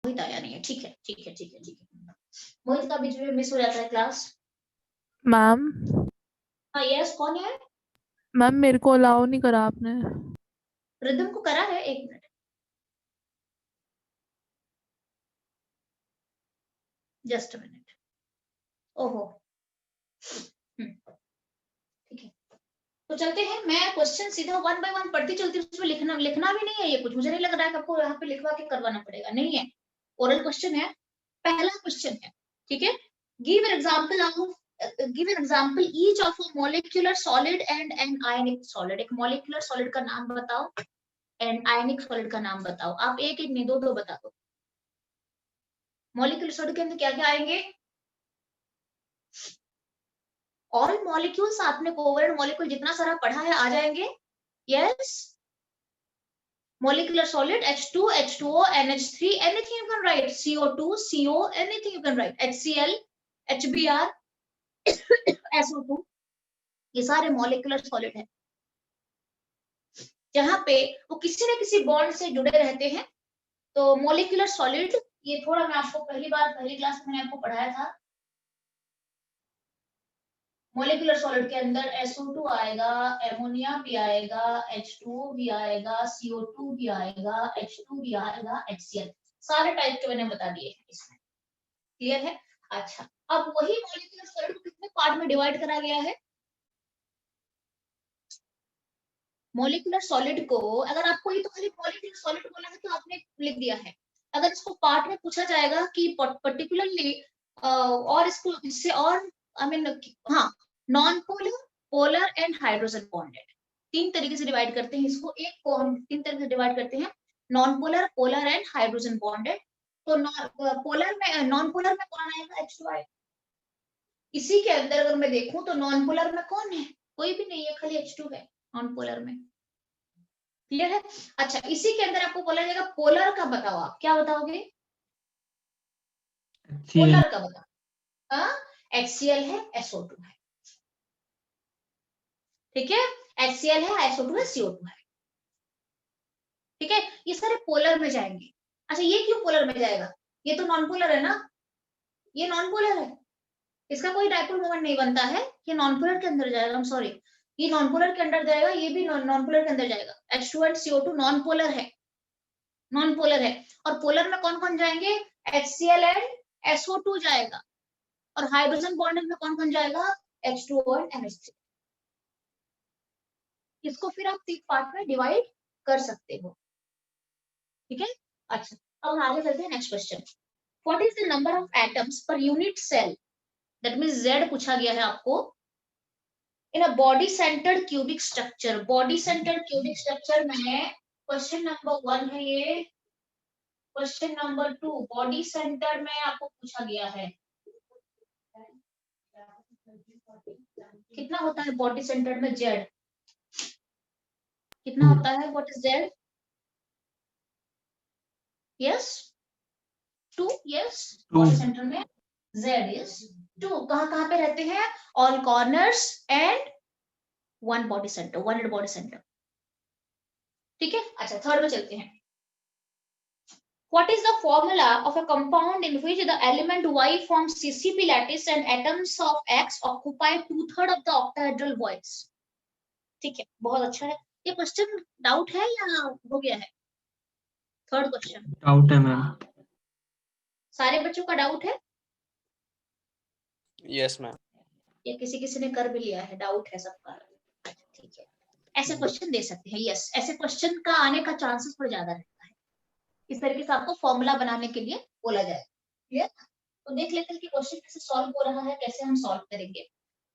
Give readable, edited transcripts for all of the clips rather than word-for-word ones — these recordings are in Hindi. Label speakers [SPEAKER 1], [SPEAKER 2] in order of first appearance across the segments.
[SPEAKER 1] मोहित आया नहीं है, ठीक है ठीक है ठीक है ठीक है। मोहित का बीच में मिस हो जाता है क्लास।
[SPEAKER 2] मैम
[SPEAKER 1] हाँ यस, कौन है?
[SPEAKER 2] मैम मेरे को अलाउ नहीं करा आपने।
[SPEAKER 1] रिदम को करा है, एक मिनट, जस्ट अ मिनट। ओहो, ठीक है, तो चलते हैं। मैं क्वेश्चन सीधा 1 बाय 1 पढ़ती चलती हूँ, उसमें लिखना लिखना भी नहीं है ये कुछ, मुझे नहीं लग रहा है कि आपको यहाँ पे लिखवा के करवाना पड़ेगा, नहीं है, ओरल क्वेश्चन है। पहला क्वेश्चन है, ठीक है, give an example of give an example each of a molecular solid and an ionic solid. एक मॉलिक्यूलर सॉलिड का नाम बताओ, एंड आयनिक सॉलिड का नाम बताओ। आप एक एक नहीं, दो दो बता दो। मॉलिक्यूलर सॉलिड के अंदर क्या क्या आएंगे? ऑल मॉलिक्यूल्स, आपने कोवलेंट मॉलिक्यूल जितना सारा पढ़ा है आ जाएंगे। Yes, molecular solid H2, H2O, NH3, anything you can write, CO2, CO, anything you can write, HCl, HBr, SO2, ये सारे molecular solid है, जहां पे वो किसी न किसी बॉन्ड से जुड़े रहते हैं। तो molecular solid, ये थोड़ा मैं आपको पहली क्लास में मैंने आपको पढ़ाया था। मोलिकुलर सॉलिड के अंदर SO2 आएगा, एमोनिया भी आएगा, H2O भी आएगा, CO2 भी आएगा, H2 भी आएगा, HCl, सारे टाइप के मैंने बता दिए हैं इसमें। क्लियर है? अच्छा, अब वही मॉलिक्यूलर सॉलिड को कितने पार्ट में डिवाइड करा गया है? मॉलिक्यूलर सॉलिड को, अगर आपको ये तो खाली मॉलिक्यूलर सॉलिड बोला है तो आपने लिख दिया है। अगर इसको पार्ट में पूछा जाएगा कि पर्टिकुलरली और इसको इससे और आई मीन, हाँ, non polar, polar and hydrogen bonded, तीन तरीके से डिवाइड करते हैं इसको। एक को हम तीन तरीके से डिवाइड करते हैं, non polar, polar and hydrogen bonded. तो पोलर में, नॉन पोलर में कौन आएगा? H2 आएगा। इसी के अंदर अगर मैं देखूं तो नॉन पोलर में कौन है? कोई भी नहीं है, खाली H2 है नॉन पोलर में। क्लियर है? अच्छा, इसी के अंदर आपको बोला जाएगा पोलर का बताओ, आप क्या बताओगे? पोलर का बताओ। HCl है, SO2 है, ठीक है, HCl है, SO2 है, CO2 है, ठीक है, ये सारे पोलर में जाएंगे। अच्छा, ये क्यों पोलर में जाएगा? ये तो नॉन पोलर है ना, ये नॉन पोलर है, इसका कोई डाइपोल मोमेंट नहीं बनता है, ये नॉन पोलर के अंदर जाएगा। I'm सॉरी, ये नॉन पोलर के अंदर जाएगा, ये भी नॉन पोलर के अंदर जाएगा। H2 and CO2 non polar है, नॉन पोलर है। और पोलर में कौन कौन जाएंगे? HCl एंड SO2 जाएगा। और हाइड्रोजन बॉन्ड में कौन कौन जाएगा? H2O and NH3। इसको फिर आप तीन पार्ट में डिवाइड कर सकते हो, ठीक है। अच्छा, अब हम आगे चलते हैं next question. What is the number of atoms per unit cell? That means Z पूछा गया है आपको। In a body centred cubic structure, body centred cubic structure में क्वेश्चन नंबर 1 है ये। क्वेश्चन नंबर 2 बॉडी सेंटर में आपको पूछा गया है, कितना होता है बॉडी सेंटर में Z? कितना होता है? What is Z? Yes, 2, yes, body centre में Z इज 2। कहाँ पे रहते हैं? All corners and one body centre, one body centre, ठीक है। अच्छा, थर्ड में चलते हैं। What is the formula of a compound in which the element Y forms CCP lattice and atoms of X occupy 2/3 of the octahedral voids? ठीक है, बहुत अच्छा है। ये क्वेश्चन डाउट है या हो गया है? थर्ड क्वेश्चन
[SPEAKER 3] डाउट है मैम।
[SPEAKER 1] सारे बच्चों का डाउट है?
[SPEAKER 4] Yes ma'am.
[SPEAKER 1] ये किसी ने कर भी लिया है, डाउट है सबका, ठीक है। ऐसे क्वेश्चन दे सकते हैं, यस, ऐसे क्वेश्चन का आने का चांसेस थोड़ा ज्यादा रहता है। इस तरीके से आपको फॉर्मूला बनाने के लिए बोला जाए, क्लियर। तो देख लेते हैं कि क्वेश्चन कैसे सॉल्व हो रहा है, कैसे हम सॉल्व करेंगे।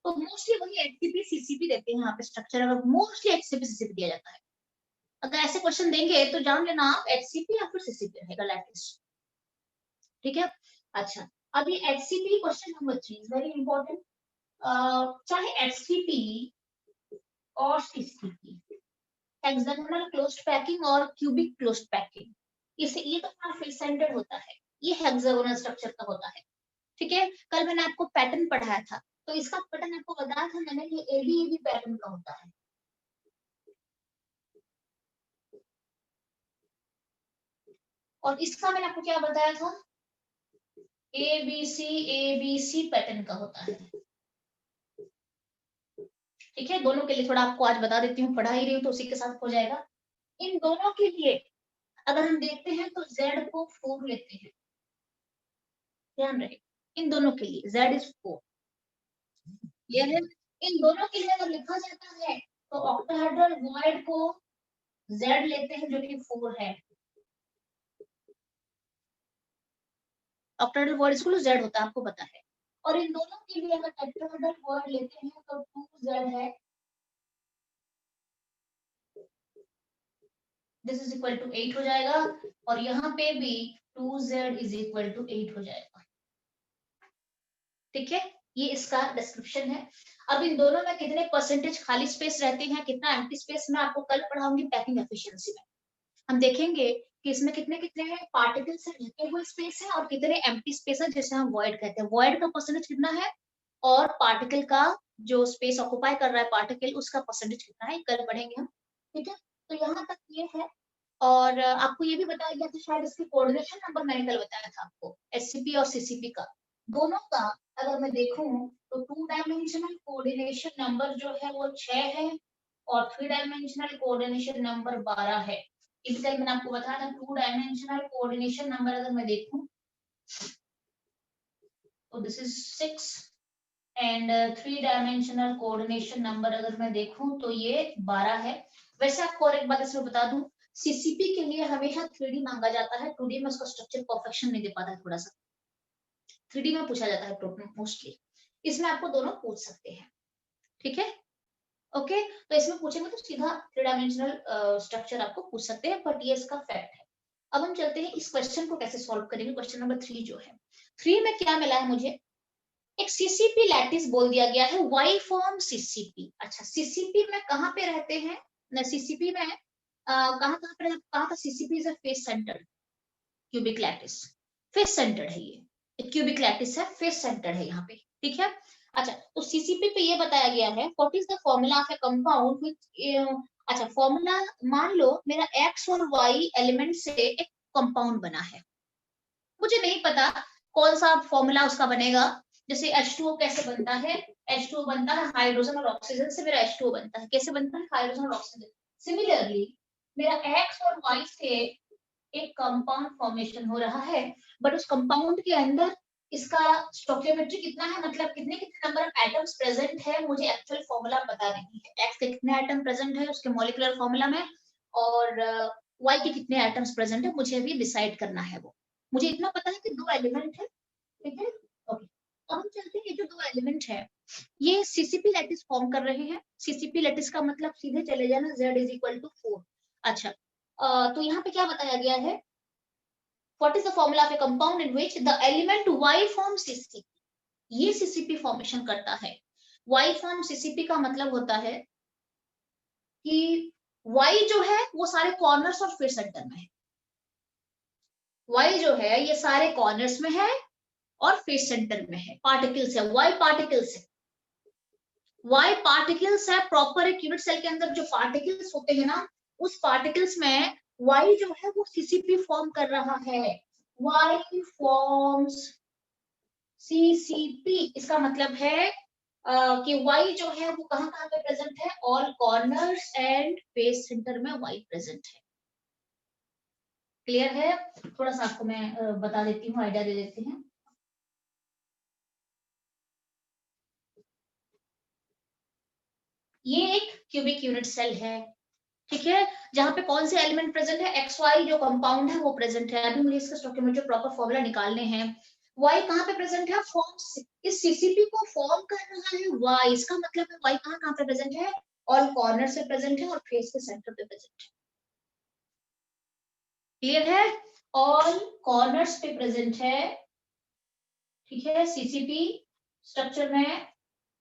[SPEAKER 1] तो मोस्टली वही HCP CCP देते हैं यहाँ पे स्ट्रक्चर, अगर मोस्टली HCP CCP दिया जाता है। अगर ऐसे क्वेश्चन देंगे तो जान लेना आप HCP या फिर CCP रहेगा लैटिस, ठीक है। अच्छा, अब ये HCP question number 3 is very important. चाहे HCP और CCP, हेक्सागोनल क्लोज्ड पैकिंग और क्यूबिक क्लोज्ड पैकिंग, इसे ये तो अपना फेस सेंटर्ड होता है, ये हेक्सागोनल स्ट्रक्चर का होता है, ठीक है। कल मैंने आपको पैटर्न पढ़ाया था, तो इसका पैटर्न आपको बताया था मैंने, ये ADAB पैटर्न का होता है। और इसका मैंने आपको क्या बताया था, ABC पैटर्न का होता है। ठीक है, दोनों के लिए थोड़ा आपको आज बता देती हूँ, पढ़ा ही रही हूँ तो उसी के साथ हो जाएगा। इन दोनों के लिए अगर हम देखते हैं तो Z को 4 लेते हैं, ध्यान रहे, इन दोनों के लिए Z इज 4। यह है, इन दोनों के लिए अगर लिखा जाता है तो ऑक्टाहेड्रल वॉइड को Z लेते हैं जो कि 4 है। Octahedral void equal to Z होता है, आपको पता है। और इन दोनों के लिए अगर टेट्राहेड्रल वॉइड लेते हैं तो 2Z है, दिस इज इक्वल टू 8 हो जाएगा, और यहाँ पे भी 2Z इज इक्वल टू 8 हो जाएगा। ठीक है, ये इसका डिस्क्रिप्शन है। अब इन दोनों में कितने परसेंटेज खाली स्पेस रहते हैं, कितना एम्प्टी स्पेस, मैं आपको कल पढ़ाऊंगी पैकिंग एफिशिएंसी में। हम देखेंगे कि इसमें कितने कितने हैं पार्टिकल्स है, ढके हुए स्पेस है, और कितने एम्प्टी स्पेस है जिसे हम वॉइड कहते हैं। वॉइड का परसेंटेज कितना है और पार्टिकल का जो स्पेस ऑक्युपाई कर रहा है पार्टिकल, उसका परसेंटेज कितना है, कल पढ़ेंगे हम। ठीक है, तो यहाँ तक ये है। और आपको ये भी बताया गया था शायद, इसकी कोऑर्डिनेशन नंबर मैंने कल बताया था आपको, एससीपी और सीसीपी का, दोनों का अगर मैं देखूं तो 2 डायमेंशनल कोऑर्डिनेशन नंबर जो है वो 6 है, और 3 डायमेंशनल कोऑर्डिनेशन नंबर 12 है। इस कल मैंने आपको बताया था 2 डायमेंशनल कोऑर्डिनेशन नंबर अगर मैं देखूं तो this is 6, and 3 dimensional coordination number अगर मैं देखूं तो ये 12 है। वैसे आपको और एक बात इसमें बता दूं, सीसीपी के लिए हमेशा 3D मांगा जाता है, 2D में उसका स्ट्रक्चर परफेक्शन नहीं दे पाता है थोड़ा सा, 3D में पूछा जाता है मोस्टली, इसमें आपको दोनों पूछ सकते हैं। ठीक है, ओके, तो इसमें पूछेंगे तो सीधा 3 डायमेंशनल स्ट्रक्चर आपको पूछ सकते हैं, बट ये इसका फैक्ट है। अब हम चलते हैं इस क्वेश्चन को कैसे सॉल्व करेंगे। क्वेश्चन नंबर 3 जो है, 3 में क्या मिला है मुझे, एक सीसीपी लैटिस बोल दिया गया है, वाई फॉर्म सीसीपी। अच्छा, सीसीपी में कहां पे रहते हैं, ना सीसीपी में कहां पे, कहां का CCP is a face centred cubic lattice, face centred है ये, क्यूबिक लैटिस है, फेस सेंटर्ड है यहाँ पे। ठीक है, अच्छा, तो सीसीपी पे ये बताया गया है what is the formula of A compound which, अच्छा फॉर्मूला, मान लो मेरा एक्स और वाई एलिमेंट से एक कंपाउंड बना है, मुझे नहीं पता कौन सा फॉर्मूला उसका बनेगा। जैसे H2O कैसे बनता है, H2O बनता है हाइड्रोजन और ऑक्सीजन से, मेरा H2O बनता है, कैसे बनता है, हाइड्रोजन और ऑक्सीजन। सिमिलरली मेरा X और Y से एक कंपाउंड फॉर्मेशन हो रहा है, बट उस कंपाउंड के अंदर इसका स्टोकियोमेट्री कितना है, मतलब कितने कितने नंबर ऑफ एटम्स प्रेजेंट है, मुझे एक्चुअल फॉर्मूला पता नहीं है। X के कितने एटम प्रेजेंट है उसके मॉलिक्यूलर फॉर्मूला में, और Y के कितने एटम्स प्रेजेंट है मुझे अभी डिसाइड करना है वो। मुझे इतना पता है कि 2 एलिमेंट है। ठीक है, ओके, अब हम चलते हैं, ये जो 2 एलिमेंट है ये सीसीपी लैटिस फॉर्म कर रहे हैं। सीसीपी लैटिस का मतलब सीधे चले जाना, Z इज इक्वल टू 4। अच्छा, तो यहाँ पे क्या बताया गया है, what is the formula of a compound in which the element Y forms CCP, ये CCP फॉर्मेशन करता है। Y फॉर्म CCP का मतलब होता है कि Y जो है वो सारे कॉर्नर्स और फेस सेंटर में है, Y जो है ये सारे कॉर्नर्स में है और फेस सेंटर में है, पार्टिकल्स है, Y पार्टिकल्स है, Y पार्टिकल्स है प्रॉपर। एक यूनिट सेल के अंदर जो पार्टिकल्स होते हैं ना, उस पार्टिकल्स में Y जो है वो CCP फॉर्म कर रहा है, Y फॉर्म्स CCP। इसका मतलब है कि Y जो है वो कहां कहां पे प्रेजेंट है, all corners and face centre में Y प्रेजेंट है। क्लियर है, थोड़ा सा आपको मैं बता देती हूँ, आइडिया दे देती हूँ। ये एक क्यूबिक यूनिट सेल है, ठीक है, जहां पे कौन से एलिमेंट प्रेजेंट है, एक्स वाई जो कंपाउंड है वो प्रेजेंट है। अभी मुझे इसका स्टोकियोमेट्री प्रॉपर फॉर्मूला निकालने हैं। वाई कहां पे प्रेजेंट है, फॉर्म, इस सीसीपी को फॉर्म कर रहा है वाई, इसका मतलब है वाई कहां कहां पे प्रेजेंट है, ऑल कॉर्नर से प्रेजेंट है और फेस के सेंटर पे प्रेजेंट है। क्लियर है, ऑल कॉर्नर्स पे प्रेजेंट है, ठीक है, सीसीपी स्ट्रक्चर में,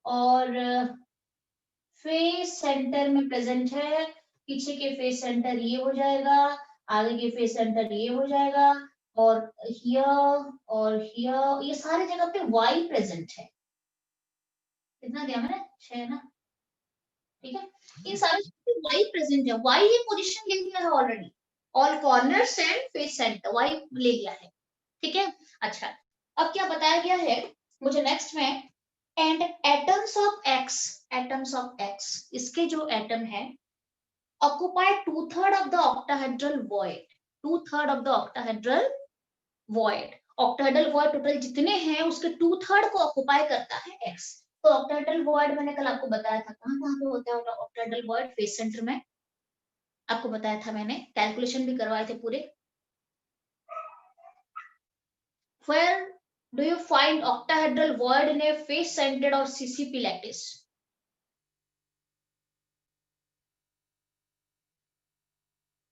[SPEAKER 1] और फेस सेंटर में प्रेजेंट है। पीछे के फेस सेंटर ये हो जाएगा, आगे के फेस सेंटर ये हो जाएगा, और हियर और हियर, ये सारे जगह पे वाई प्रेजेंट है। कितना दिया मैंने, 6 ना, ठीक है, इन सारे वाई प्रेजेंट है, वाई ये पोजीशन ले लिया है already, all corners and face centre, Y ले लिया है, ठीक है। अच्छा, अब क्या बताया गया है मुझे नेक्स्ट में, and atoms of x, atoms of x, इसके जो एटम है occupy 2/3 of the octahedral void, 2/3 of the octahedral void, octahedral void total जितने हैं उसके 2/3 को ऑक्युपाई करता है एक्स। तो ऑक्टाहेड्रल वॉइड मैंने कल आपको बताया था कहाँ कहाँ पे होता है ऑक्टाहेड्रल वॉइड, फेस सेंटर में आपको बताया था, मैंने कैलकुलेशन भी करवाए थे पूरे। Where do you find octahedral void in a face-centered or CCP lattice?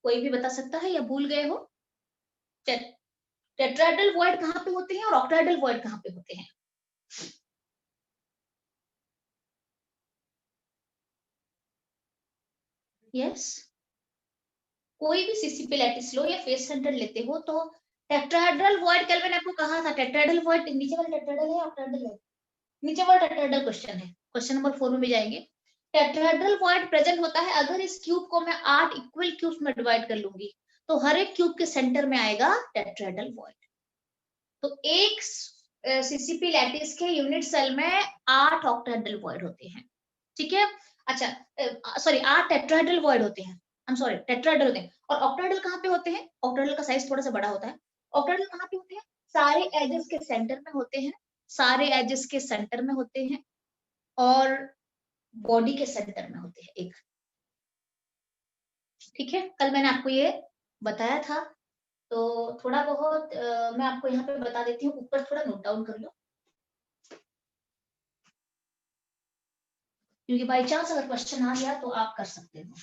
[SPEAKER 1] कोई भी बता सकता है या भूल गए हो? टेट्राहेड्रल वॉइड कहाँ पे होते हैं और ऑक्टाहेड्रल वॉइड कहाँ पे होते हैं? यस, कोई भी सीसीपी लैटिस लो या फेस सेंटर लेते हो तो टेट्राहेड्रल वॉइड, कल मैंने आपको कहा था टेट्राहेड्रल वॉइड नीचे वाला टेट्राहेड्रल है या ऑक्टाहेड्रल है? नीचे वाला टेट्राहेड्रल क्वेश्चन है, क्वेश्चन नंबर 4 में भी जाएंगे। टेट्राहेड्रल वॉइड प्रेजेंट होता है अगर इस क्यूब को मैं 8 इक्वल क्यूब्स में डिवाइड कर लूंगी तो हर एक क्यूब के सेंटर में आएगा टेट्राहेड्रल वॉइड। तो एक सीसीपी लैटिस के यूनिट सेल में 8 ऑक्टाहेड्रल वॉइड होते हैं, ठीक है। अच्छा, सॉरी 8 टेट्राहेड्रल वॉइड होते हैं, आई एम सॉरी टेट्राहेड्रल होते हैं। और ऑक्टाहेड्रल कहाँ पे होते हैं? ऑक्टाहेड्रल का साइज थोड़ा सा बड़ा होता है। ऑक्टाहेड्रल कहाँ पे होते हैं? सारे एजेस के सेंटर में होते हैं, सारे एजेस के सेंटर में होते हैं और बॉडी के सेंटर में होते हैं एक, ठीक है। कल मैंने आपको ये बताया था, तो थोड़ा बहुत मैं आपको यहाँ पे बता देती हूँ, ऊपर थोड़ा नोट डाउन कर लो, क्योंकि बाई चांस अगर क्वेश्चन आ गया तो आप कर सकते हो।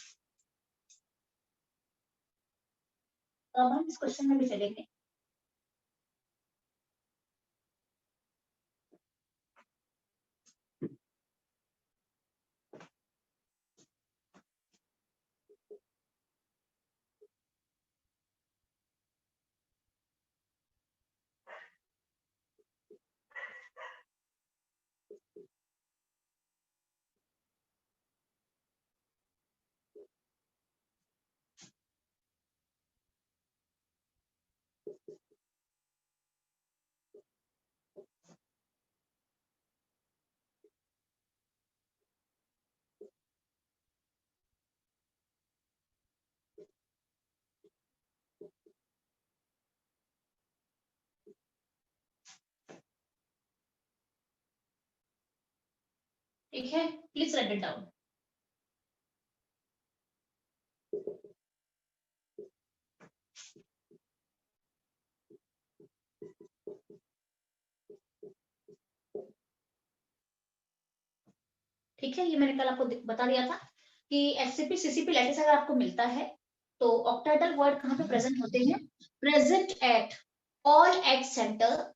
[SPEAKER 1] तो अब हम इस क्वेश्चन में भी चलेंगे। ठीक है, प्लीज राइट इट डाउन। ठीक है, ये मैंने कल आपको बता दिया था कि एससीपी सीसीपी लैटिस अगर आपको मिलता है तो ऑक्टाहेड्रल वॉइड कहाँ पे प्रेजेंट होते हैं? Present at all edge centre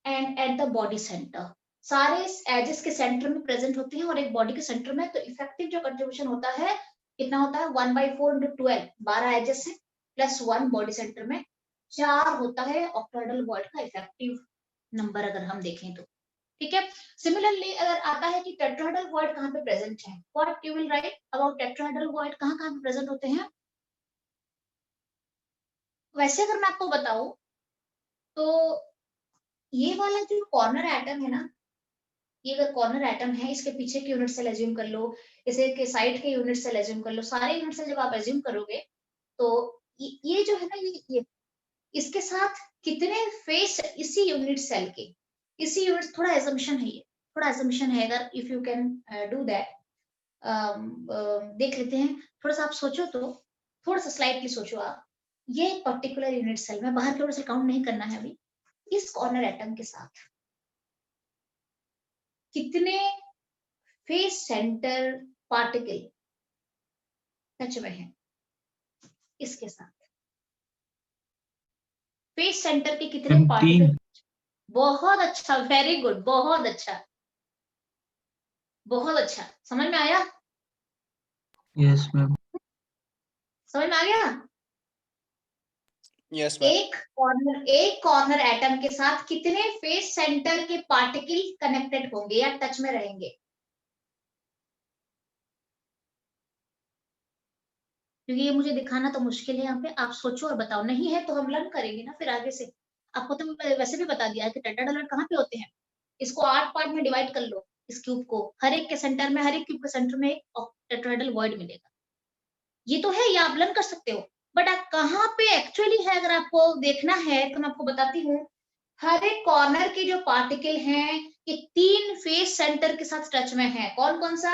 [SPEAKER 1] and at the body centre, सारे एजेस के सेंटर में प्रेजेंट होते हैं और एक बॉडी के सेंटर में। तो इफेक्टिव जो कंट्रीब्यूशन होता है कितना होता है? 1/4 × 12, 12 एजेस है प्लस 1 बॉडी सेंटर में, 4 होता है ऑक्टाहेड्रल वॉइड का इफेक्टिव नंबर अगर हम देखें तो, ठीक है। सिमिलरली अगर आता है कि टेट्राहेड्रल वॉइड कहाँ पे प्रेजेंट है, what you will write about tetrahedral void, कहाँ कहाँ पे प्रेजेंट होते हैं? वैसे अगर मैं आपको बताऊं तो ये वाला जो कॉर्नर एटम है ना, ये अगर कॉर्नर एटम है, इसके पीछे के यूनिट सेल एज्यूम कर लो, इसे के साइड के यूनिट सेल एज्यूम कर लो, सारे यूनिट सेल जब आप एज्यूम करोगे तो ये जो है ना, ये इसके साथ कितने फेस इसी यूनिट सेल के, इसी यूनिट, थोड़ा एजम्पशन है, ये थोड़ा एजम्पशन है, अगर if you can do that देख लेते हैं। थोड़ा सा आप सोचो तो, थोड़ा सा स्लाइटली सोचो आप, ये पर्टिकुलर यूनिट सेल में, बाहर के यूनिट सेल काउंट नहीं करना है अभी, इस कॉर्नर एटम के साथ कितने फेस सेंटर पार्टिकल टच में है? इसके साथ फेस सेंटर के कितने पार्टिकल? बहुत अच्छा, वेरी गुड, बहुत अच्छा, बहुत अच्छा, समझ में आया?
[SPEAKER 3] Yes ma'am.
[SPEAKER 1] समझ में आ गया?
[SPEAKER 4] Yes ma'am.
[SPEAKER 1] एक कॉर्नर एटम के साथ कितने फेस सेंटर के पार्टिकल कनेक्टेड होंगे या टच में रहेंगे? क्योंकि ये मुझे दिखाना तो मुश्किल है यहाँ पे, आप सोचो और बताओ। नहीं है तो हम लर्न करेंगे ना फिर आगे से। आपको तो मैं वैसे भी बता दिया है कि टेट्राहेड्रल कहाँ पे होते हैं। इसको 8 पार्ट में डिवाइड कर लो, इस क्यूब को, हर एक के सेंटर में, हर एक क्यूब के सेंटर में एक टेट्राहेड्रल वॉइड मिलेगा। ये तो है, ये आप लर्न कर सकते हो। बट आप कहाँ पे एक्चुअली है अगर आपको देखना है तो मैं आपको बताती हूँ। हर एक कॉर्नर के जो पार्टिकल हैं ये 3 फेस सेंटर के साथ टच में है। कौन कौन सा?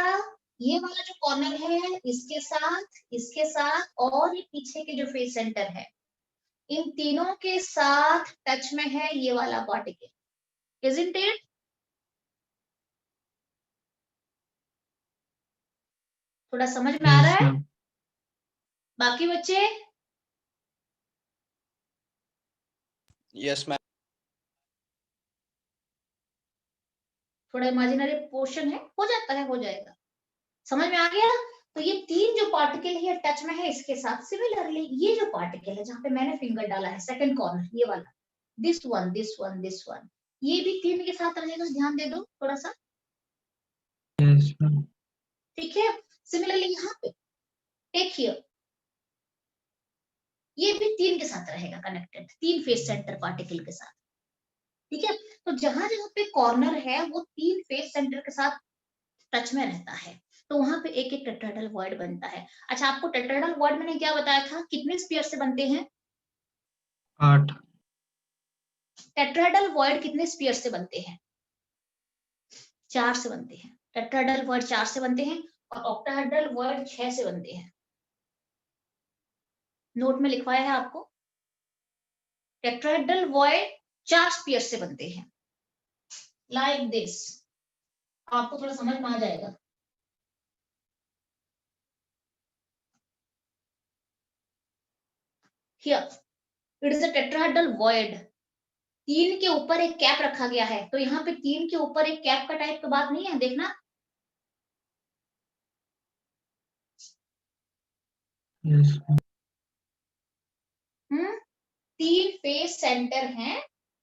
[SPEAKER 1] ये वाला जो कॉर्नर है इसके साथ और ये पीछे के जो फेस सेंटर है, इन तीनों के साथ टच में है ये वाला पार्टिकल। Isn't it? थोड़ा समझ में आ रहा
[SPEAKER 3] Yes,
[SPEAKER 1] है?
[SPEAKER 3] ma'am.
[SPEAKER 1] बाकी बच्चे?
[SPEAKER 4] Yes ma'am.
[SPEAKER 1] थोड़ा इमेजिनरी पोर्शन है, हो जाता है, हो जाएगा। समझ में आ गया? तो ये 3 जो पार्टिकल है टच में है इसके साथ। सिमिलरली ये जो पार्टिकल है जहां पे मैंने फिंगर डाला है, सेकंड कॉर्नर ये वाला, दिस वन, ये भी 3 के साथ रहेगा। ध्यान दे दो थोड़ा सा,
[SPEAKER 3] Yes, ma'am.
[SPEAKER 1] ठीक है। सिमिलरली यहाँ पे टेक हियर, ये भी 3 के साथ रहेगा कनेक्टेड, 3 फेस सेंटर पार्टिकल के साथ, ठीक है। तो जहां जहां पे कॉर्नर है वो 3 फेस सेंटर के साथ टच में रहता है, तो वहां पे एक एक टेट्राहेड्रल वॉइड बनता है। अच्छा, आपको टेट्राहेड्रल वॉइड मैंने क्या बताया था, कितने स्फीयर से बनते हैं?
[SPEAKER 3] 8.
[SPEAKER 1] टेट्राहेड्रल वॉइड कितने स्फीयर से बनते हैं? 4 से बनते हैं। टेट्राहेड्रल वॉइड 4 से बनते हैं और ऑक्टाहेड्रल वॉइड 6 से बनते हैं। नोट में लिखवाया है आपको, टेट्राहेड्रल वॉइड 4 स्फीयर से बनते हैं, लाइक दिस। आपको थोड़ा समझ में आ जाएगा। Here it is a tetrahedral void. 3 के ऊपर एक कैप रखा गया है, तो यहाँ पे 3 के ऊपर एक कैप का टाइप का बात नहीं है, देखना।
[SPEAKER 3] Yes, ma'am.
[SPEAKER 1] 3 फेस सेंटर हैं,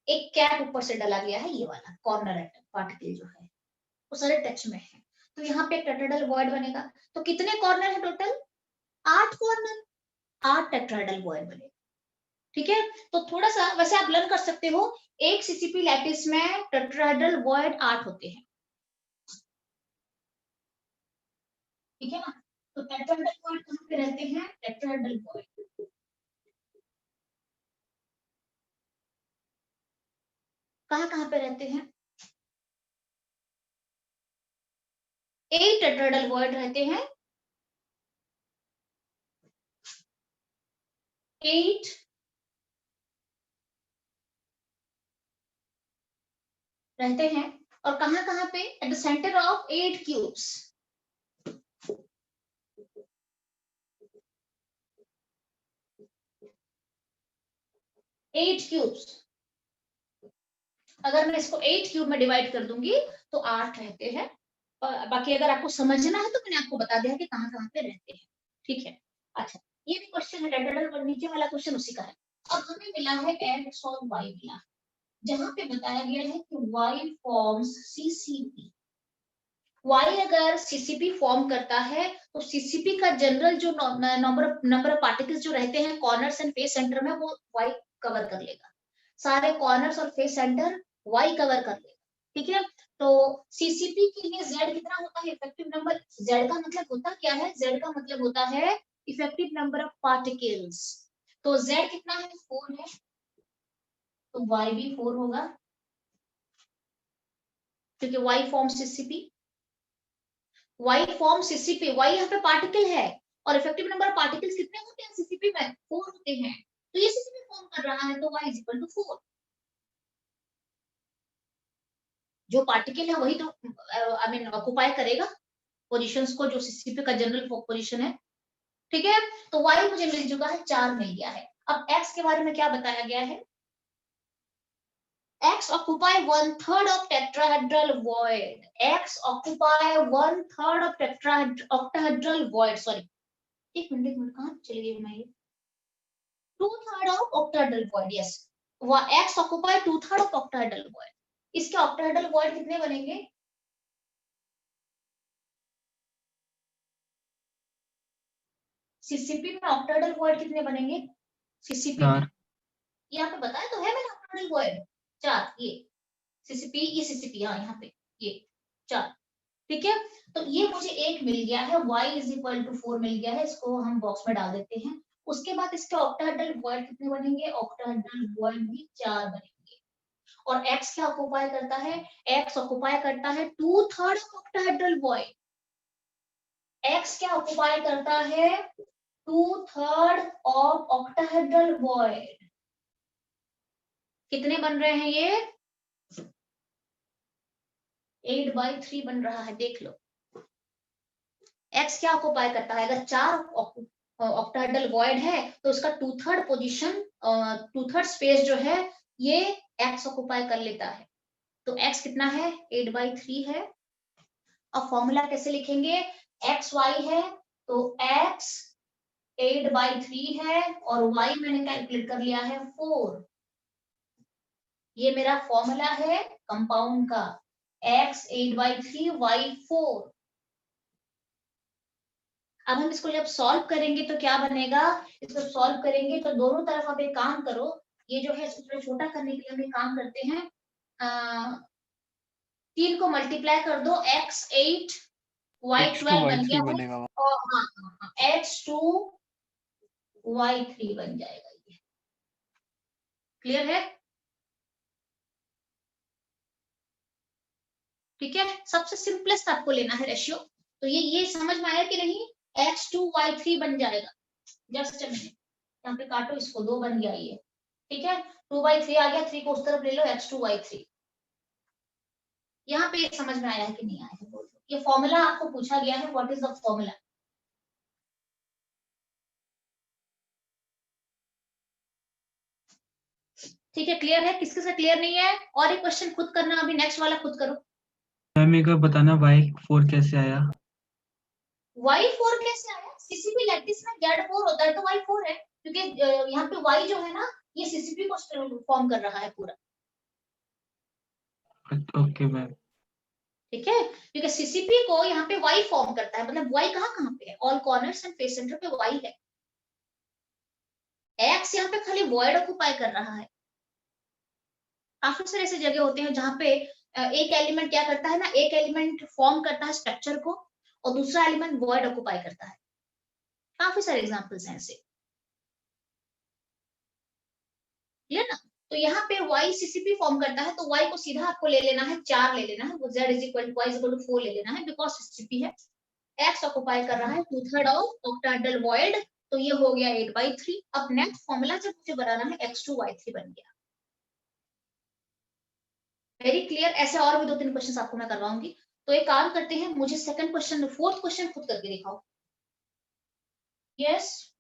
[SPEAKER 1] एक कैप ऊपर से डाला गया है, ये वाला कॉर्नर पार्टिकल जो है वो सारे टच में है, तो यहाँ पे एक टेट्राहेड्रल वॉइड बनेगा। तो कितने कॉर्नर है टोटल? 8 कॉर्नर, 8 टेट्राहेड्रल वॉइड बनेगा, ठीक है। तो थोड़ा सा वैसे आप लर्न कर सकते हो, एक सीसीपी लैटिस में टेट्राहेड्रल वॉइड 8 होते हैं, ठीक है ना। तो टेट्राहेड्रल वॉइड कहाँ पे रहते हैं? टेट्राहेड्रल वॉइड कहाँ कहाँ पे रहते हैं? 8 टेट्राहेड्रल वॉइड रहते हैं, 8 रहते हैं। और कहाँ कहाँ पे? At the centre of 8 cubes. 8 cubes, अगर मैं इसको 8 क्यूब में डिवाइड कर दूंगी तो 8 रहते हैं। और बाकी अगर आपको समझना है तो मैंने आपको बता दिया कि कहाँ कहाँ पे रहते हैं, ठीक है। अच्छा, ये भी क्वेश्चन है टेट्राहेड्रल और नीचे वाला क्वेश्चन उसी का है। अब हमें मिला है एक्स और वाई मिला, जहां पे बताया गया है कि वाई फॉर्म्स सीसीपी। वाई अगर सीसीपी फॉर्म करता है तो सीसीपी का जनरल जो नंबर ऑफ पार्टिकल्स जो रहते हैं कॉर्नर्स एंड फेस सेंटर में, वो वाई कवर कर लेगा। सारे कॉर्नर्स और फेस सेंटर वाई कवर कर लेगा, ठीक है। तो सीसीपी के लिए जेड कितना होता है? Effective number. जेड का मतलब होता क्या है? जेड का मतलब होता है इफेक्टिव नंबर ऑफ पार्टिकल्स। तो जेड कितना है? 4 है, तो वाई भी 4 होगा, क्योंकि Y form CCP. Y form CCP, Y यहाँ पे पार्टिकल है और इफेक्टिव नंबर ऑफ पार्टिकल्स कितने होते हैं सीसीपी में? 4 होते हैं, तो ये सीसीपी फॉर्म कर रहा है, तो y इज इक्वल टू 4। जो पार्टिकल है वही तो आई मीन ऑक्युपाई करेगा पोजीशंस को, जो सीसीपी का जनरल पोजीशन है, ठीक है। तो y मुझे मिल चुका है, 4 मिल गया है। अब x के बारे में क्या बताया गया है? X occupy 1/3 of tetrahedral void. X occupy 1/3 of octahedral void. Sorry, एक मिनट कहाँ चली गई मैं? ये 2/3 of octahedral void. Yes, X occupy 2/3 of octahedral void. इसके octahedral void कितने बनेंगे? सीसीपी में ऑक्टाहेड्रल वॉइड कितने बनेंगे? सीसीपी में
[SPEAKER 3] 4
[SPEAKER 1] यहाँ पे बताया तो है मैंने ऑक्टाहेड्रल वॉइड 4, ये सीसीपी, ये सीसीपी, हाँ यहाँ पे ये 4, ठीक है। तो ये मुझे 1 मिल गया है, y इज इक्वल टू 4 मिल गया है, इसको हम बॉक्स में डाल देते हैं। उसके बाद इसके ऑक्टाहेड्रल वॉइड कितने बनेंगे? ऑक्टाहेड्रल वॉइड भी 4 बनेंगे। और x क्या ऑक्युपाई करता है? x ऑक्युपाई करता है 2/3 ऑक्टाहेड्रल वॉइड। x क्या ऑक्युपाई करता है? 2/3 ऑफ ऑक्टाहेड्रल वॉइड। कितने बन रहे हैं ये? 8/3 बन रहा है, देख लो। x क्या ऑक्युपाई करता है? अगर 4 ऑक्टाहेड्रल वॉइड है तो उसका 2/3 पोजीशन, 2/3 स्पेस जो है ये x ऑक्युपाई कर लेता है। तो x कितना है? 8/3 है। अब फॉर्मूला कैसे लिखेंगे? xy है तो x 8/3 है और y मैंने कैलकुलेट कर लिया है 4। ये मेरा फॉर्मूला है कंपाउंड का, x 8/3 y 4। अब हम इसको जब सॉल्व करेंगे तो क्या बनेगा? इसको सॉल्व करेंगे तो दोनों तरफ आप एक काम करो, ये जो है इसको छोटा करने के लिए हम एक काम करते हैं, 3 को मल्टीप्लाई कर दो, x 8 y 12 बन गया है,
[SPEAKER 4] बनेगा।
[SPEAKER 1] और हाँ x 2 y 3 बन जाएगा। ये क्लियर है? ठीक है, सबसे सिंपलेस्ट आपको लेना है रेशियो। तो ये समझ में आया कि नहीं? x2 y3 बन जाएगा। जस्ट यहाँ पे काटो इसको, 2 बन गया ये, ठीक है। 2/3 आ गया, 3 को उस तरफ ले लो, x2 y3। यहाँ पे समझ में आया है कि नहीं आया है? बोल दो। ये फॉर्मूला आपको पूछा गया है, व्हाट इज द फॉर्मूला? ठीक है, क्लियर है? किसके से क्लियर नहीं है? और एक क्वेश्चन खुद करना, अभी नेक्स्ट वाला खुद करो।
[SPEAKER 3] मैम एक बार बताना y4 कैसे आया?
[SPEAKER 1] y4 कैसे आया? सीसीपी लैटिस में z4 होता है तो y4 है, क्योंकि यहाँ पे y जो है ना ये सीसीपी को फॉर्म कर रहा है पूरा।
[SPEAKER 3] Okay ma'am.
[SPEAKER 1] ठीक है, क्योंकि सीसीपी को यहाँ पे y फॉर्म करता है, मतलब y कहाँ पे है? All corners and face centre पे y है। x यहाँ पे खाली वॉइड ऑक्युपाई कर रहा है। काफी सारे ऐसे जगह होते हैं जहाँ पे एक एलिमेंट क्या करता है ना, एक एलिमेंट फॉर्म करता है स्ट्रक्चर को और दूसरा एलिमेंट वॉइड ऑक्युपाई करता है। काफी सारे एग्जांपल्स हैं ऐसे, क्लियर ना? तो यहाँ पे y सीसीपी फॉर्म करता है तो y को सीधा आपको ले लेना है 4 ले लेना है, वो z is equal to y is equal to 4 ले लेना है, बिकॉज सीसीपी है। x ऑक्युपाई कर रहा है 2/3 ऑफ ऑक्टाहेड्रल वॉइड, तो ये हो गया 8/3। अब नेक्स्ट फॉर्मूला जब मुझे बनाना है x2 y3 बन गया। Very clear? ऐसे और भी 2-3 क्वेश्चंस आपको मैं करवाऊंगी। तो एक काम करते हैं, मुझे सेकंड क्वेश्चन, फोर्थ क्वेश्चन खुद करके दिखाओ। यस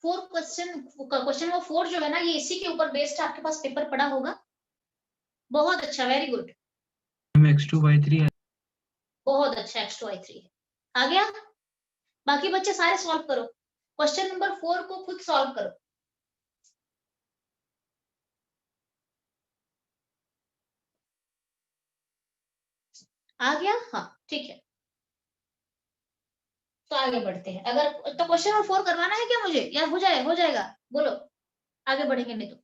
[SPEAKER 1] फोर्थ क्वेश्चन वो 4 जो है ना, ये इसी के ऊपर बेस्ड आपके पास पेपर पड़ा होगा। बहुत अच्छा, वेरी गुड,
[SPEAKER 3] x2 y3 है।
[SPEAKER 1] बहुत अच्छा, x2 y3 है। आ गया? बाकी बच्चे सारे सॉल्व करो, क्वेश्चन नंबर 4 को खुद सॉल्व करो। आ गया? हाँ ठीक है, तो आगे बढ़ते हैं। अगर तो क्वेश्चन नंबर 4 करवाना है क्या मुझे, या हो जाएगा? बोलो, आगे बढ़ेंगे नहीं तो।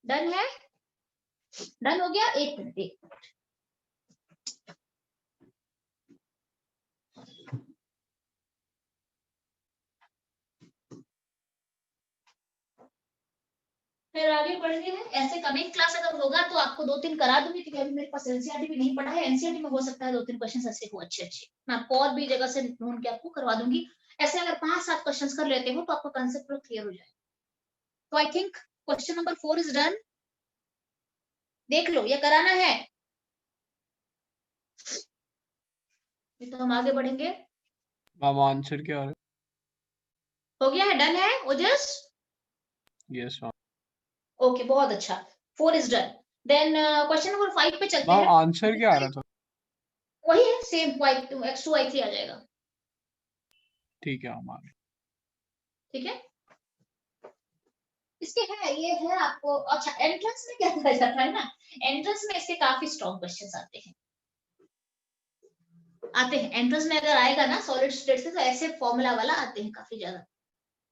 [SPEAKER 1] डन है? डन हो गया? एक मिनट। फिर आगे बढ़ते हैं। ऐसे कमिंग क्लास अगर होगा तो आपको 2-3 करा दूंगी, क्योंकि अभी मेरे पास एनसीईआरटी भी नहीं पढ़ा है। एनसीईआरटी में हो सकता है 2-3 क्वेश्चन ऐसे हो अच्छे मैं आपको और भी जगह से ढूंढ के आपको करवा दूंगी। ऐसे अगर 5-7 क्वेश्चन कर लेते हो तो आपका कंसेप्ट पूरा क्लियर हो जाएगा। तो I think question number 4 is done. देख लो, ये कराना है तो हम आगे बढ़ेंगे।
[SPEAKER 4] मैम आंसर क्या है?
[SPEAKER 1] हो गया है, डन है ओजस?
[SPEAKER 5] Yes ma'am.
[SPEAKER 1] ओके, बहुत अच्छा, 4 is done. Then question number 5 पे चलते
[SPEAKER 5] मैम
[SPEAKER 1] हैं।
[SPEAKER 5] आंसर क्या आ रहा था?
[SPEAKER 1] वही है, सेम y2 x2 y3 आ जाएगा।
[SPEAKER 5] ठीक है मैम।
[SPEAKER 1] ठीक है, इसके है, ये है आपको। अच्छा, एंट्रेंस में क्या करा जाता है ना, एंट्रेंस में इसके काफी स्ट्रॉन्ग क्वेश्चंस आते हैं एंट्रेंस में अगर आएगा ना सॉलिड स्टेट से, तो ऐसे फॉर्मूला वाला आते हैं काफी ज्यादा।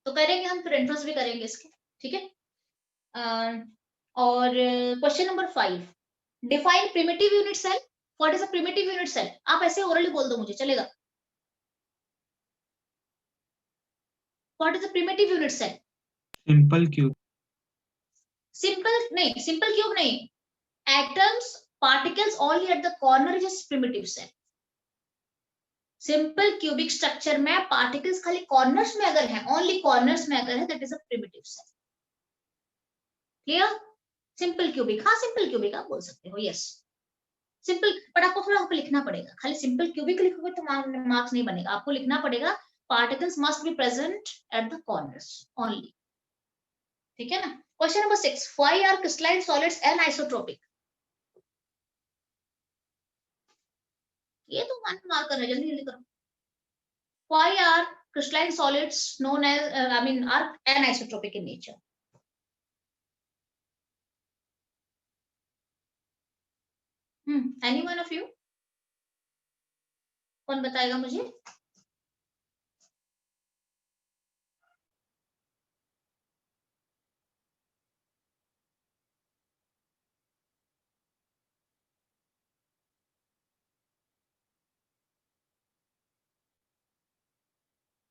[SPEAKER 1] तो करेंगे हम, फिर एंट्रेंस भी करेंगे इसके। ठीक है, और question number 5, define primitive unit cell. What is a primitive unit cell? आप ऐसे ओरली बोल दो मुझे, चलेगा। What is a primitive unit cell?
[SPEAKER 3] Simple cube.
[SPEAKER 1] Simple नहीं, सिंपल क्यूब नहीं, atoms particles only at the corner is primitive cell. Simple cubic structure में पार्टिकल्स खाली कॉर्नर्स में अगर है, ओनली कॉर्नर्स में अगर है, that is a primitive cell. Clear? Simple cubic, हाँ सिंपल क्यूबिक आप बोल सकते हो, यस सिंपल। बट आपको थोड़ा आपको लिखना पड़ेगा, खाली सिंपल क्यूबिक लिखोगे तो मार्क्स नहीं बनेगा, आपको लिखना पड़ेगा particles must be present at the corners only. ठीक है ना? Question number 6, why are crystalline solids anisotropic? ये तो 1 मार्क कर रहे, जल्दी जल्दी करो। Why are crystalline solids known as are anisotropic in nature? Any one of you? कौन बताएगा मुझे?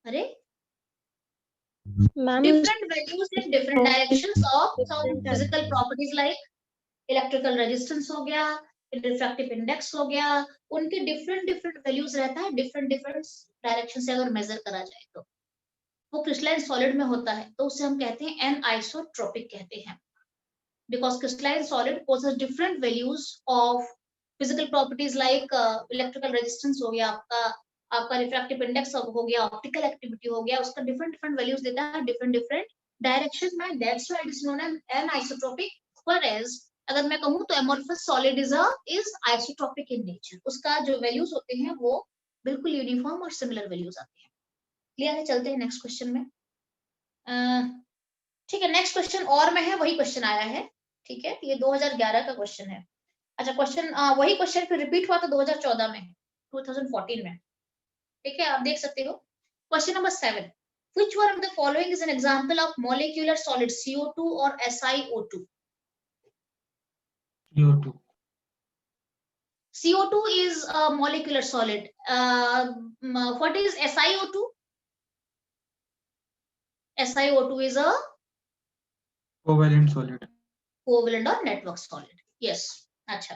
[SPEAKER 1] अरे different values in different directions of some physical properties like electrical resistance हो गया, रिफ्रैक्टिव इंडेक्स हो गया, उनके डिफरेंट वैल्यूज रहता है, डिफरेंट डायरेक्शन से अगर मेजर करा जाए तो वो क्रिस्टलाइन सॉलिड में होता है, तो उसे हम कहते हैं एनिसोट्रोपिक कहते हैं, because crystalline solid possess different values of physical properties like electrical resistance हो गया, आपका रिफ्रैक्टिव इंडेक्स हो गया, ऑप्टिकल एक्टिविटी हो गया, उसका डिफरेंट वैल्यूज देता है डिफरेंट डायरेक्शन में, that's why it is known as anisotropic. Whereas अगर मैं कहूं तो amorphous solid is isotropic in nature, उसका जो वैल्यूज होते हैं वो बिल्कुल यूनिफॉर्म और सिमिलर वैल्यूज आते हैं। क्लियर है? चलते हैं नेक्स्ट क्वेश्चन में। ठीक है, नेक्स्ट क्वेश्चन और में है, वही क्वेश्चन आया है। ठीक है, ये 2011 का क्वेश्चन है। अच्छा, क्वेश्चन वही क्वेश्चन फिर रिपीट हुआ था 2014 में, 2014 में। ठीक है, आप देख सकते हो। Question number 7, which one of the following is an example of molecular solid CO2 or SiO2?
[SPEAKER 3] CO2.
[SPEAKER 1] CO2 is a molecular solid. What is SiO2? SiO2 is a
[SPEAKER 3] Covalent solid.
[SPEAKER 1] covalent or network solid. Yes. अच्छा,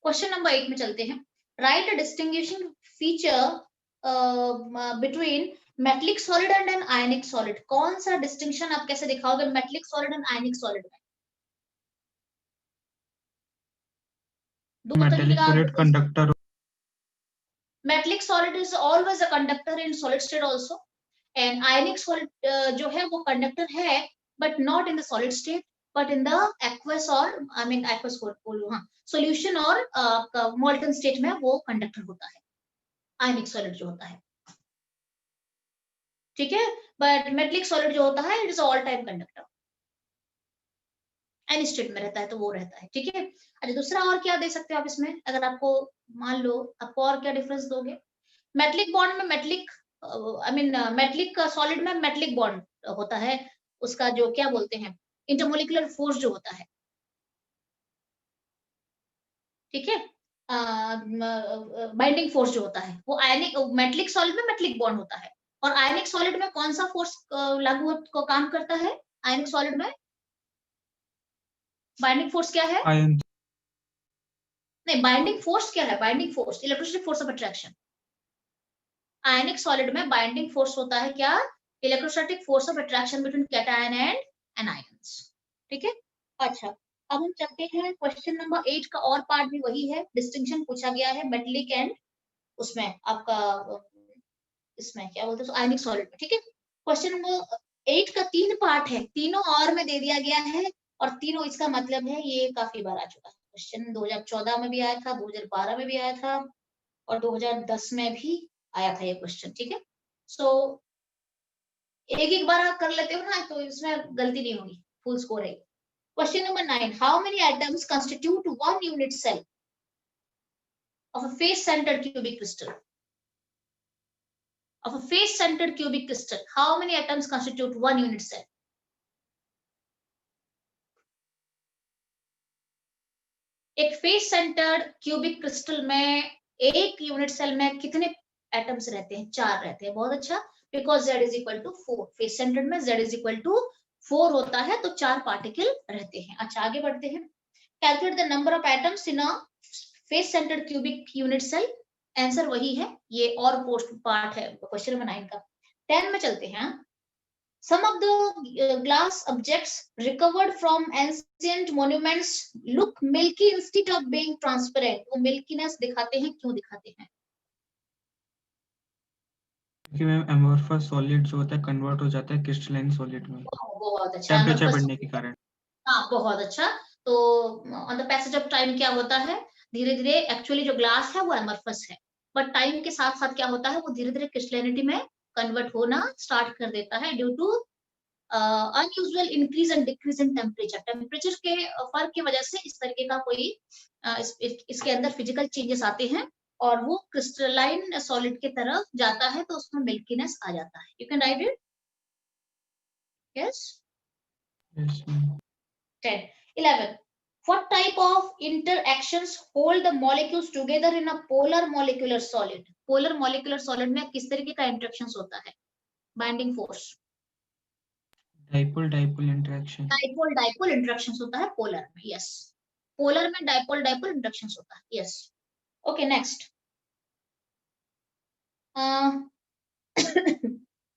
[SPEAKER 1] क्वेश्चन नंबर 8 में चलते हैं। Write a distinguishing feature between metallic solid and an ionic solid. कौन सा डिस्टिंक्शन आप कैसे दिखाओगे metallic solid and ionic solid में?
[SPEAKER 3] Metallic solid conductor.
[SPEAKER 1] Metallic solid is always a conductor in solid state also, and ionic solid जो है वो conductor है, but not in the solid state, but in the aqueous or aqueous बोलूं, हाँ, solution और molten state में वो conductor होता है, ionic solid जो होता है। ठीक है, but metallic solid जो होता है it is all time conductor, any state में रहता है तो वो रहता है। ठीक है, अच्छा दूसरा और क्या दे सकते हो आप इसमें, अगर आपको मान लो आपको और क्या डिफरेंस दोगे? मेटलिक बॉन्ड में मेटलिक सॉलिड में मेटलिक बॉन्ड होता है, उसका जो क्या बोलते हैं इंटरमोलिकुलर फोर्स जो होता है। ठीक है, बाइंडिंग फोर्स जो होता है वो आयनिक मेटलिक सॉलिड में मेटलिक बॉन्ड होता है, और आयनिक सॉलिड में कौन सा फोर्स लागू को काम करता है? आयनिक सॉलिड में बाइंडिंग फोर्स क्या है?
[SPEAKER 3] Ion.
[SPEAKER 1] नहीं, बाइंडिंग फोर्स क्या है? Binding force electrostatic force of attraction. Ionic solid में बाइंडिंग फोर्स होता है क्या? Electrostatic force of attraction between cation and anions. ठीक है, अच्छा अब हम चलते हैं क्वेश्चन नंबर 8 का और पार्ट भी वही है, डिस्टिंक्शन पूछा गया है मेटलिक एंड उसमें आपका इसमें क्या बोलते हैं आयनिक सॉलिड में। ठीक है, क्वेश्चन नंबर 8 का 3 पार्ट है, तीनों और में दे दिया गया है, और तीनों इसका मतलब है ये काफी बार आ चुका है क्वेश्चन। 2014 में भी आया था, 2012 में भी आया था, और 2010 में भी आया था ये क्वेश्चन। ठीक है, सो एक एक बार आप कर लेते हो ना, तो इसमें गलती नहीं होगी, फुल स्कोर है। Question number 9, how many atoms constitute one unit cell of a face-centered cubic crystal? Of a face-centered cubic crystal, how many atoms constitute one unit cell? एक face-centered cubic crystal में एक यूनिट सेल में कितने एटम्स रहते हैं? 4 रहते हैं। बहुत अच्छा, because z is equal to 4। Face centred में z इज इक्वल टू 4 होता है, तो 4 पार्टिकल रहते हैं। अच्छा, आगे बढ़ते हैं। Calculate the number of atoms in a face centred cubic unit cell. Answer वही है, ये और पोस्ट पार्ट है क्वेश्चन नंबर 9 का। 10 में चलते हैं। Some of the glass objects recovered from ancient monuments look milky instead of being transparent. वो milkiness दिखाते हैं, क्यों दिखाते हैं?
[SPEAKER 3] क्योंकि मैम एमोर्फस सॉलिड जो होता है कन्वर्ट हो जाता है क्रिस्टलाइन सॉलिड में
[SPEAKER 1] बहुत अच्छा,
[SPEAKER 3] टेम्परेचर
[SPEAKER 1] amorphous
[SPEAKER 3] बढ़ने के कारण।
[SPEAKER 1] हाँ, बहुत अच्छा। तो on the passage of time क्या होता है? धीरे धीरे एक्चुअली जो ग्लास है वो एमरफस है, बट टाइम के साथ साथ क्या होता है, वो धीरे धीरे क्रिस्टलिनिटी में कन्वर्ट होना स्टार्ट कर देता है due to unusual increase and decrease in temperature. Temperature के फर्क की वजह से इस तरीके का कोई इसके अंदर फिजिकल चेंजेस आते हैं, और वो क्रिस्टलाइन सॉलिड की तरफ जाता है, तो उसमें मिल्कीनेस आ जाता है। You can write it. Yes.
[SPEAKER 3] Yes, ma'am.
[SPEAKER 1] 10. 11. What type of interactions hold the molecules together in a polar molecular solid? Polar molecular solid में किस तरीके का interactions होता है? Binding force.
[SPEAKER 3] Dipole dipole interaction.
[SPEAKER 1] Dipole dipole interactions होता है polar में. Yes. Polar में dipole dipole interactions होता है. Yes. Okay, next.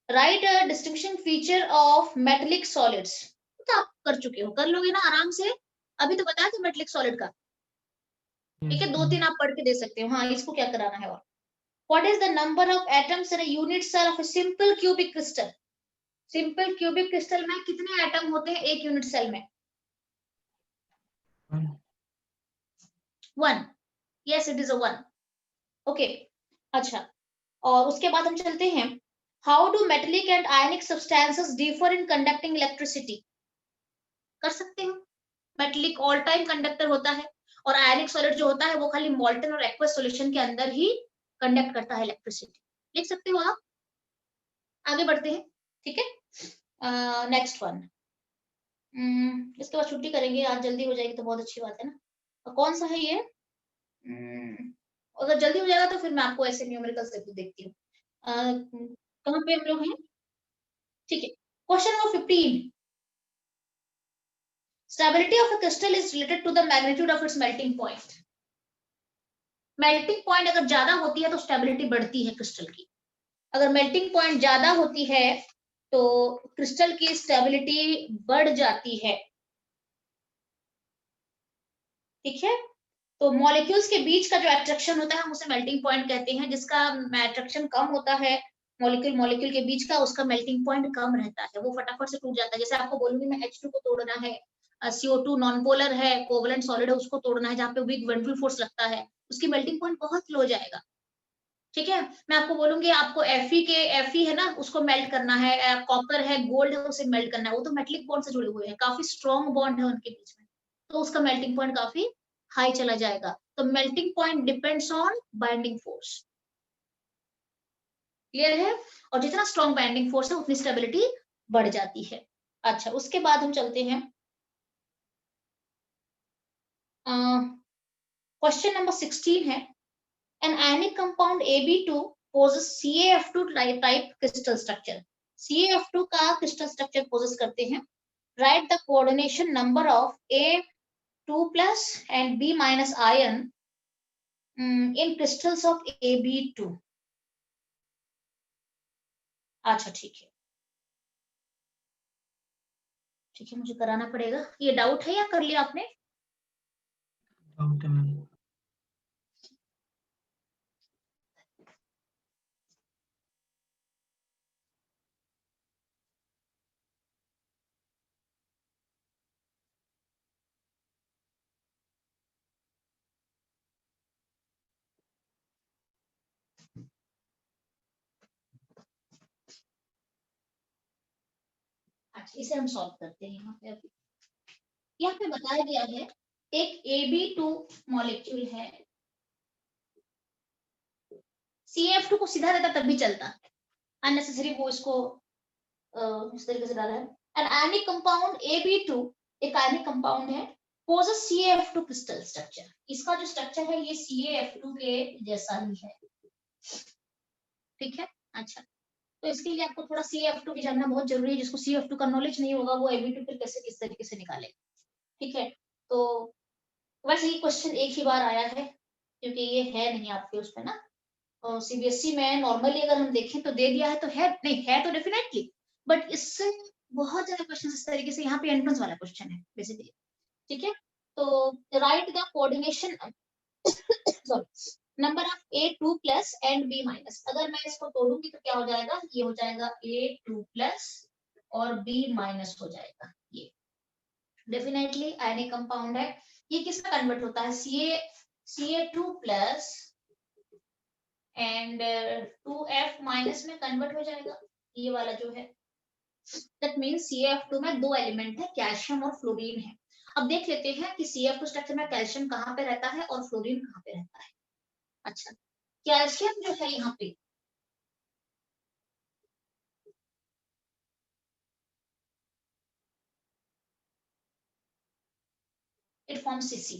[SPEAKER 1] Write a distinction feature of metallic solids. तो आप कर चुके हो, कर लोगे ना आराम से। अभी तो बताया था मेटलिक सॉलिड का। ठीक है,
[SPEAKER 3] Yes,
[SPEAKER 1] 2-3 आप पढ़ के दे सकते हो। हाँ, इसको क्या कराना है? और what is the number of atoms in a unit cell of a simple cubic crystal? Simple cubic crystal में कितने एटम होते हैं एक यूनिट सेल में? 1. Yes, it is a 1. Okay. अच्छा, और उसके बाद हम चलते हैं। How do metallic and ionic substances differ in conducting electricity? कर सकते हो। मेटलिक ऑल टाइम कंडक्टर होता है, और आयनिक सॉलिड जो होता है वो खाली मोल्टन और एक्वस सॉल्यूशन के अंदर ही कंडक्ट करता है इलेक्ट्रिसिटी। लिख सकते हो आप। आगे बढ़ते हैं। ठीक है, नेक्स्ट वन। इसके बाद छुट्टी करेंगे, आज जल्दी हो जाएगी तो बहुत अच्छी बात है ना। और कौन सा है ये? अगर जल्दी हो जाएगा तो फिर मैं आपको ऐसे न्यूमेरिकल से देखती हूँ। कहाँ पे हम लोग हैं? ठीक है, question number 15। Stability of a crystal is related to the magnitude of its melting point. Melting point अगर ज्यादा होती है तो स्टेबिलिटी बढ़ती है क्रिस्टल की। अगर मेल्टिंग पॉइंट ज्यादा होती है तो क्रिस्टल की स्टेबिलिटी बढ़ जाती है। ठीक है, तो मॉलिक्यूल्स के बीच का जो अट्रैक्शन होता है हम उसे मेल्टिंग पॉइंट कहते हैं। जिसका अट्रैक्शन कम होता है मॉलिक्यूल मॉलिक्यूल के बीच का, उसका मेल्टिंग पॉइंट कम रहता है, वो फटाफट से टूट जाता है। जैसे आपको बोलूंगी मैं H2 को तोड़ना है, CO2 नॉन पोलर है, कोवलेंट सॉलिड है, उसको तोड़ना है जहाँ पे बिग वेंट्रल फोर्स लगता है, उसकी मेल्टिंग पॉइंट बहुत लो जाएगा। ठीक है, मैं आपको बोलूंगी आपको Fe है ना, उसको मेल्ट करना है, कॉपर है, गोल्ड है, उसे मेल्ट करना है, वो तो मेटलिक बॉन्ड से जुड़े हुए हैं, काफी स्ट्रॉन्ग बॉन्ड है उनके बीच में, तो उसका मेल्टिंग पॉइंट काफी हाई चला जाएगा। तो melting point depends on binding force. Clear है? और जितना स्ट्रॉन्ग बाइंडिंग फोर्स है उतनी स्टेबिलिटी बढ़ जाती है। अच्छा, उसके बाद हम चलते हैं क्वेश्चन नंबर 16 है। An ionic compound AB2 poses CaF2 type crystal structure. CaF2 का crystal structure poses करते हैं। Write the coordination number of A2 plus and B minus ion in crystals of AB2. अच्छा, ठीक है, ठीक है, मुझे कराना पड़ेगा। ये डाउट है या कर लिया आपने?
[SPEAKER 3] Doubt है मैम।
[SPEAKER 1] इसे हम सॉल्व करते हैं यहाँ पे। अभी यहाँ पे बताया गया है एक Ab2 मॉलिक्यूल है, CF2 को सीधा रहता तब भी चलता, अननेसेसरी वो इसको इस तरीके से डाला है। एन आयनिक कंपाउंड Ab2 एक आयनिक कंपाउंड है, पोजेस CaF2 क्रिस्टल स्ट्रक्चर। इसका जो स्ट्रक्चर है ये CaF2 के जैसा ही है, ठीक है। अच्छा, तो इसके लिए आपको थोड़ा CaF2 भी जानना बहुत जरूरी है। जिसको CaF2 का नॉलेज नहीं होगा वो Ab2 फिर कैसे किस तरीके से निकाले, ठीक है। तो वैसे ये क्वेश्चन एक ही बार आया है क्योंकि ये है नहीं आपके उसमें ना, और CBSE में नॉर्मली अगर हम देखें तो दे दिया है तो है, नहीं है तो डेफिनेटली, बट इससे बहुत ज्यादा क्वेश्चन इस तरीके से यहाँ पे एंट्रेंस वाला क्वेश्चन है बेसिकली, ठीक है। तो right the coordination sorry number of A2 plus and B minus. अगर मैं इसको तोड़ूंगी तो क्या हो जाएगा, ये हो जाएगा A2 प्लस और B माइनस हो जाएगा। ये डेफिनेटली आयनिक कंपाउंड है। ये किसमें कन्वर्ट होता है, Ca2 plus and 2F minus में कन्वर्ट हो जाएगा, ये वाला जो है। दैट मींस CaF2 में दो एलिमेंट है, कैल्शियम और फ्लोरीन है। अब देख लेते हैं कि CaF2 स्ट्रक्चर में कैल्शियम कहाँ पे रहता है और फ्लोरीन कहाँ पे रहता है। अच्छा, कैल्शियम जो है यहाँ पे इट फॉर्म्स Cc।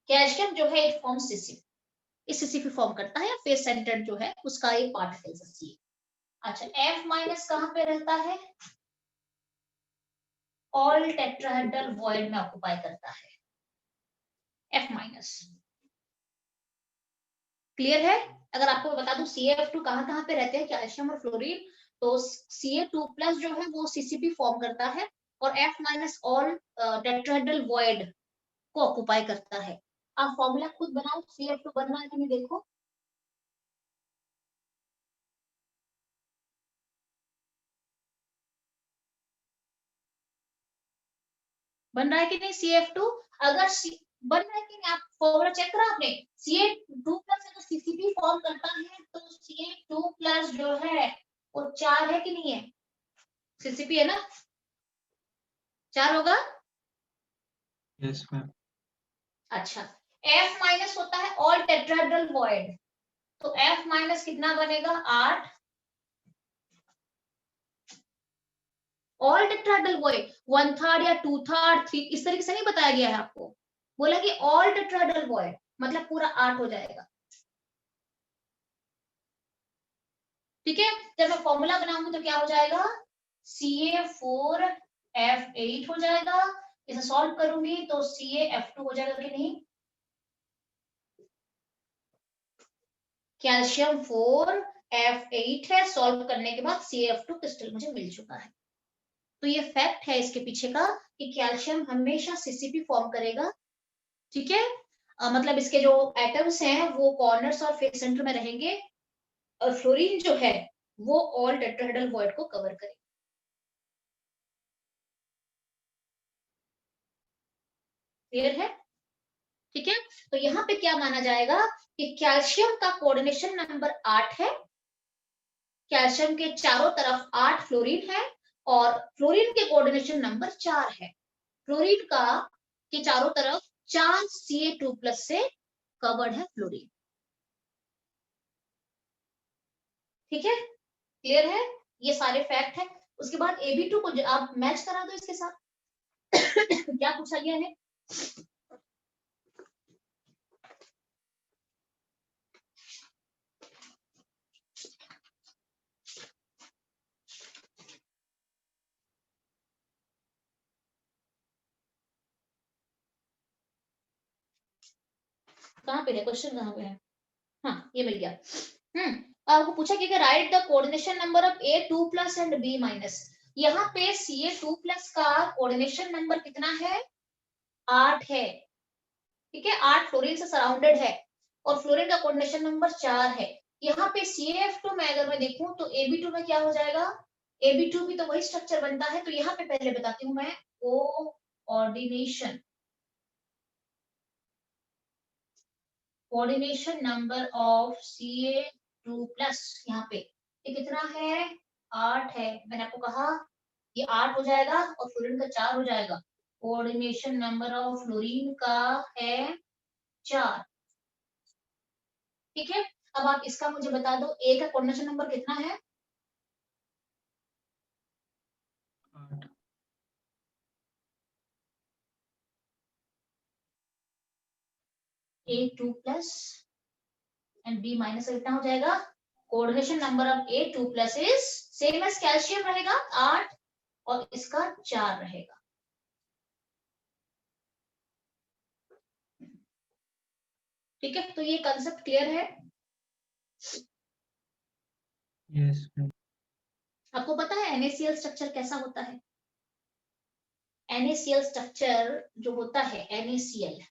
[SPEAKER 1] कैल्शियम जो है इट फॉर्म्स Cc, इस Cc पे फॉर्म करता है, फेस सेंटर्ड जो है उसका एक पार्ट है Ca। अच्छा, F माइनस कहाँ पे रहता है, ऑल टेट्राहेड्रल वॉइड में ऑक्युपाई करता है F माइनस। क्लियर है। अगर आपको बता दूं CaF2 कहाँ पे रहते हैं, कैल्शियम और फ्लोरीन, तो Ca2 प्लस जो है वो CCP फॉर्म करता है और F minus all tetrahedral void को ऑक्युपाई करता है। आप फॉर्मूला खुद बनाओ, CF2 बन रहा है कि नहीं देखो। बन रहा है कि नहीं CF2, अगर बन रहा है कि नहीं, आप फॉर्मूला चेक करा आपने, Ca2 प्लस है तो CCP फॉर्म करता है, तो Ca2 प्लस जो है वो 4 है कि नहीं है, CCP है ना, 4 होगा।
[SPEAKER 3] Yes ma'am.
[SPEAKER 1] अच्छा, F माइनस होता है ऑल टेट्राहेड्रल वॉइड, तो F माइनस कितना बनेगा 8, ऑल टेट्राहेड्रल वॉइड 1/3 या 2/3 3 इस तरीके से नहीं बताया गया है आपको, बोला कि ऑल टेट्राहेड्रल वॉइड मतलब पूरा 8 हो जाएगा, ठीक है। जब मैं फॉर्मूला बनाऊंगी तो क्या हो जाएगा, Ca4F8 हो जाएगा। इसे सॉल्व करूंगी तो CaF2 हो जाएगा कि नहीं, कैल्शियम 4F8 है, सॉल्व करने के बाद CaF2 क्रिस्टल मुझे मिल चुका है। तो ये फैक्ट है इसके पीछे का कि कैल्शियम हमेशा CCP फॉर्म करेगा, ठीक है। मतलब इसके जो एटम्स हैं वो कॉर्नर्स और फेस सेंटर में रहेंगे, और फ्लोरीन जो है वो ऑल टेट्राहेड्रल वॉइड को कवर करेगा। क्लियर है, ठीक है। तो यहाँ पे क्या माना जाएगा कि कैल्शियम का कोऑर्डिनेशन नंबर 8 है, कैल्शियम के चारों तरफ 8 फ्लोरीन है, और फ्लोरीन के कोऑर्डिनेशन नंबर 4 है। फ्लोरीन का के चारों तरफ 4 Ca2 प्लस से कवर्ड है फ्लोरीन, ठीक है। क्लियर है, ये सारे फैक्ट है। उसके बाद Ab2 को आप मैच करा दो इसके साथ। क्या पूछा गया है, कहाँ पे है क्वेश्चन, कहाँ पे है, हाँ ये मिल गया। आपको पूछा कि right the coordination number of A2 plus and B minus. यहाँ पे Ca2 प्लस का कोऑर्डिनेशन नंबर कितना है, 8 है, ठीक है। 8 फ्लोरीन से सराउंडेड है और फ्लोरीन का कोऑर्डिनेशन नंबर 4 है। यहाँ पे CaF2 में अगर मैं देखूं तो Ab2 में क्या हो जाएगा, Ab2 भी तो वही स्ट्रक्चर बनता है। तो यहाँ पे पहले बताती हूँ मैं coordination number of Ca2 plus, यहाँ पे ये कितना है 8 है, मैंने आपको कहा ये 8 हो जाएगा और फ्लोरीन का 4 हो जाएगा। कोऑर्डिनेशन नंबर ऑफ फ्लोरीन का है 4। ठीक है, अब आप इसका मुझे बता दो, ए का कोऑर्डिनेशन नंबर कितना है?
[SPEAKER 3] 8।
[SPEAKER 1] A2 plus and B minus कितना हो जाएगा? Coordination number of A2 plus is same as calcium रहेगा 8 और इसका 4 रहेगा। ठीक है, तो ये कंसेप्ट क्लियर है?
[SPEAKER 3] Yes ma'am.
[SPEAKER 1] आपको पता है NaCl स्ट्रक्चर कैसा होता है? NaCl स्ट्रक्चर जो होता है NaCl,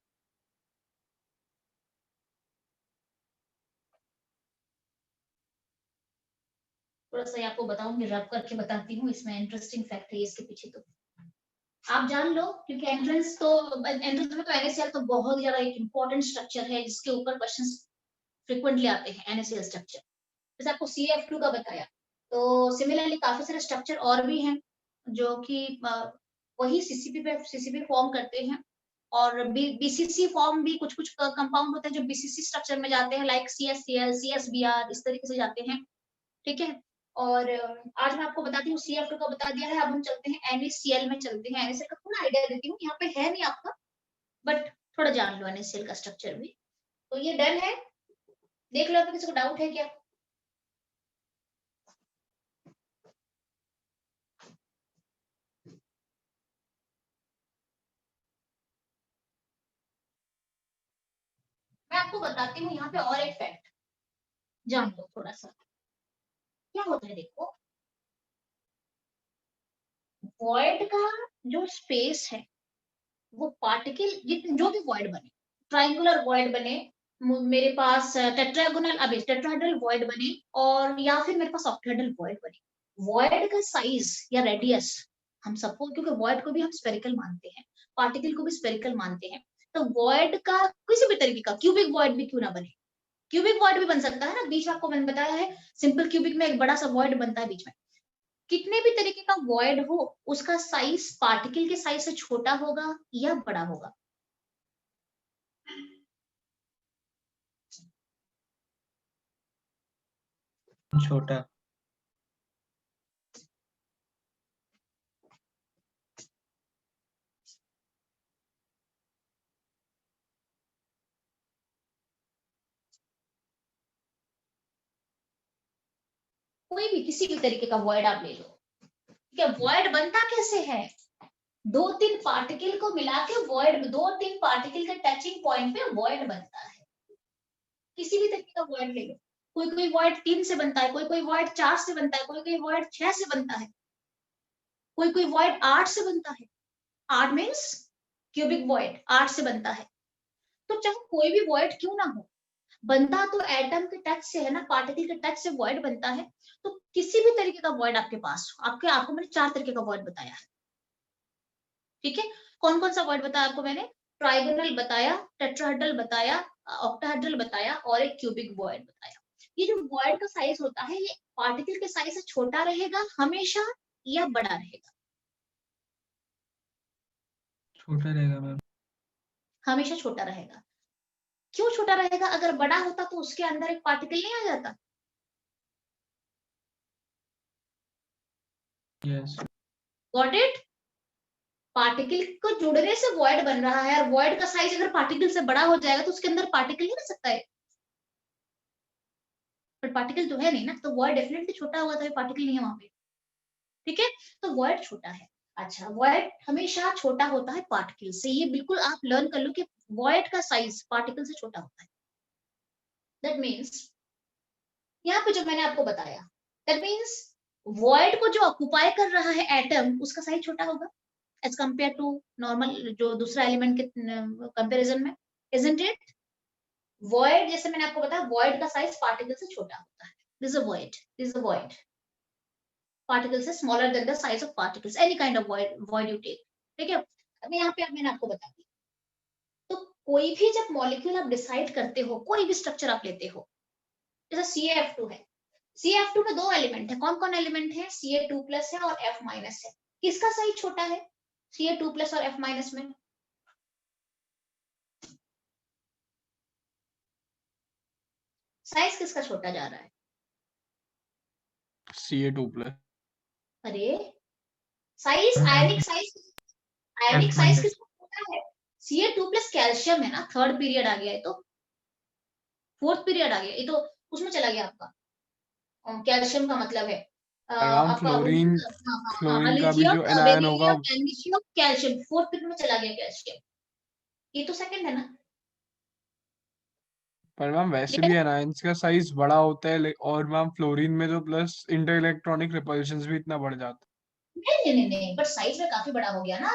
[SPEAKER 1] थोड़ा सा आपको बताऊंगी, रब करके बताती हूँ, इसमें इंटरेस्टिंग फैक्ट है इसके पीछे, तो आप जान लो, क्योंकि एंट्रेंस में तो NaCl तो बहुत ज्यादा एक इंपॉर्टेंट स्ट्रक्चर है जिसके ऊपर क्वेश्चंस फ्रिक्वेंटली आते हैं। NaCl स्ट्रक्चर जैसे आपको CF2 का बताया, तो सिमिलरली काफी सारे स्ट्रक्चर और भी हैं जो कि वही सीसीपी फॉर्म करते हैं, और बीसीसी फॉर्म भी कुछ कुछ कंपाउंड होते हैं जो बीसीसी स्ट्रक्चर में जाते हैं, लाइक CSCl, CSBr, इस तरीके से जाते हैं। ठीक है, और आज मैं आपको बताती हूँ, CF2 का बता दिया है, अब हम चलते हैं NaCl में चलते हैं। NaCl का थोड़ा आइडिया देती हूँ, यहाँ पे है नहीं आपका, बट थोड़ा जान लो NaCl का स्ट्रक्चर भी। तो ये डन है, देख लो, किसी को डाउट है क्या? मैं आपको बताती हूँ यहाँ पे और एक फैक्ट जान लो थोड़ा सा। क्या होता है देखो, वॉइड का जो स्पेस है वो पार्टिकल जो भी वॉइड बने, ट्रायंगुलर वॉइड बने, मेरे पास टेट्रागोनल अभी टेट्राहेड्रल वॉइड बने, और या फिर मेरे पास ऑक्टाहेड्रल वॉइड बने, वॉइड का साइज या रेडियस हम सबको, क्योंकि वॉइड को भी हम स्फेरिकल मानते हैं, पार्टिकल को भी स्फेरिकल मानते हैं, तो वॉइड का किसी भी तरीके का क्यूबिक वॉइड भी क्यों ना बने, क्यूबिक वॉइड भी बन सकता है ना, बीच में आपको मैंने बताया है सिंपल क्यूबिक में एक बड़ा सा वॉइड बनता है बीच में। कितने भी तरीके का वॉइड हो, उसका साइज पार्टिकल के साइज से छोटा होगा या बड़ा होगा?
[SPEAKER 3] छोटा।
[SPEAKER 1] कोई भी किसी भी तरीके का वॉइड आप ले लो, ठीक है, वॉइड बनता कैसे है? 2-3 पार्टिकल को मिला के वॉइड, 2-3 पार्टिकल के टचिंग पॉइंट पे वॉइड बनता है। किसी भी तरीके का वॉइड ले लो, कोई कोई वॉइड 3 से बनता है, कोई कोई वॉइड 4 से बनता है, कोई कोई वॉइड 6 से बनता है, कोई कोई वॉइड 8 से बनता है। 8 मीन्स क्यूबिक वॉइड 8 से बनता है। तो चाहे कोई भी वॉइड क्यों ना हो, बनता तो एटम के टच से है ना, पार्टिकल के टच से वॉइड बनता है। तो किसी भी तरीके का वॉइड आपके पास, आपको मैंने 4 तरीके का वॉइड बताया है। ठीक है, कौन कौन सा वॉइड बताया आपको मैंने? ट्राइगोनल बताया, टेट्राहेड्रल बताया, ऑक्टाहेड्रल बताया और एक क्यूबिक वॉइड बताया। ये जो वॉइड का साइज होता है, ये पार्टिकल के साइज से छोटा रहेगा हमेशा या बड़ा रहेगा?
[SPEAKER 3] छोटा रहेगा मैम।
[SPEAKER 1] हमेशा छोटा रहेगा। क्यों छोटा रहेगा? अगर बड़ा होता तो उसके अंदर एक पार्टिकल नहीं आ जाता?
[SPEAKER 3] यस।
[SPEAKER 1] Got it? पार्टिकल को जुड़ने से वॉइड बन रहा है, और वॉइड का साइज अगर पार्टिकल से बड़ा हो जाएगा तो उसके अंदर पार्टिकल नहीं रह सकता है, पर पार्टिकल तो है नहीं ना, तो वॉइड डेफिनेटली छोटा होगा, तो पार्टिकल नहीं है वहां पे। ठीक है, तो वॉइड छोटा है। अच्छा, वॉइड हमेशा छोटा होता है पार्टिकल से, ये बिल्कुल आप लर्न कर लो कि वॉइड का साइज पार्टिकल से छोटा होता है। दैट मीन्स यहाँ पे जो मैंने आपको बताया, दैट मीन्स वॉइड को जो ऑक्युपाई कर रहा है एटम, उसका साइज छोटा होगा एज कंपेयर टू नॉर्मल जो दूसरा एलिमेंट के कंपैरिजन में, इजंट इट? वॉइड, जैसे मैंने आपको बताया, वॉइड का साइज पार्टिकल से छोटा होता है। This is a void, this is a void. Particles is smaller than the size of particles, any kind of void you take। ठीक है, अब यहाँ पे मैंने आपको बता दी। तो कोई भी जब मॉलिक्यूल आप डिसाइड करते हो, कोई भी स्ट्रक्चर आप लेते हो, जैसे CF2 है, CF2 में 2 एलिमेंट है, कौन कौन एलिमेंट है? Ca2 प्लस है और F माइनस है। किसका साइज छोटा है Ca2 प्लस और F माइनस में? साइज किसका छोटा जा रहा है?
[SPEAKER 5] Ca2+.
[SPEAKER 1] अरे साइज, आयनिक साइज
[SPEAKER 3] F-
[SPEAKER 1] किसका छोटा है? Ca2 प्लस कैल्शियम है ना, थर्ड पीरियड आ गया है, तो फोर्थ पीरियड आ गया ये, तो उसमें चला गया आपका कैल्शियम का मतलब है
[SPEAKER 5] मैम
[SPEAKER 1] आपका
[SPEAKER 5] फ्लोरीन का भी जो एनायन होगा,
[SPEAKER 1] मैग्नीशियम, कैल्शियम, फोर्थ पीरियड में चला गया कैल्शियम, ये तो सेकंड है ना।
[SPEAKER 5] पर मैम वैसे
[SPEAKER 1] Clear
[SPEAKER 5] भी
[SPEAKER 1] है?
[SPEAKER 5] एनायंस का साइज बड़ा होता है, और मैम फ्लोरीन में तो प्लस इंटर इलेक्ट्रॉनिक रिपल्शंस भी इतना बढ़ जाता
[SPEAKER 1] नहीं, बट साइज में काफी बड़ा हो गया ना।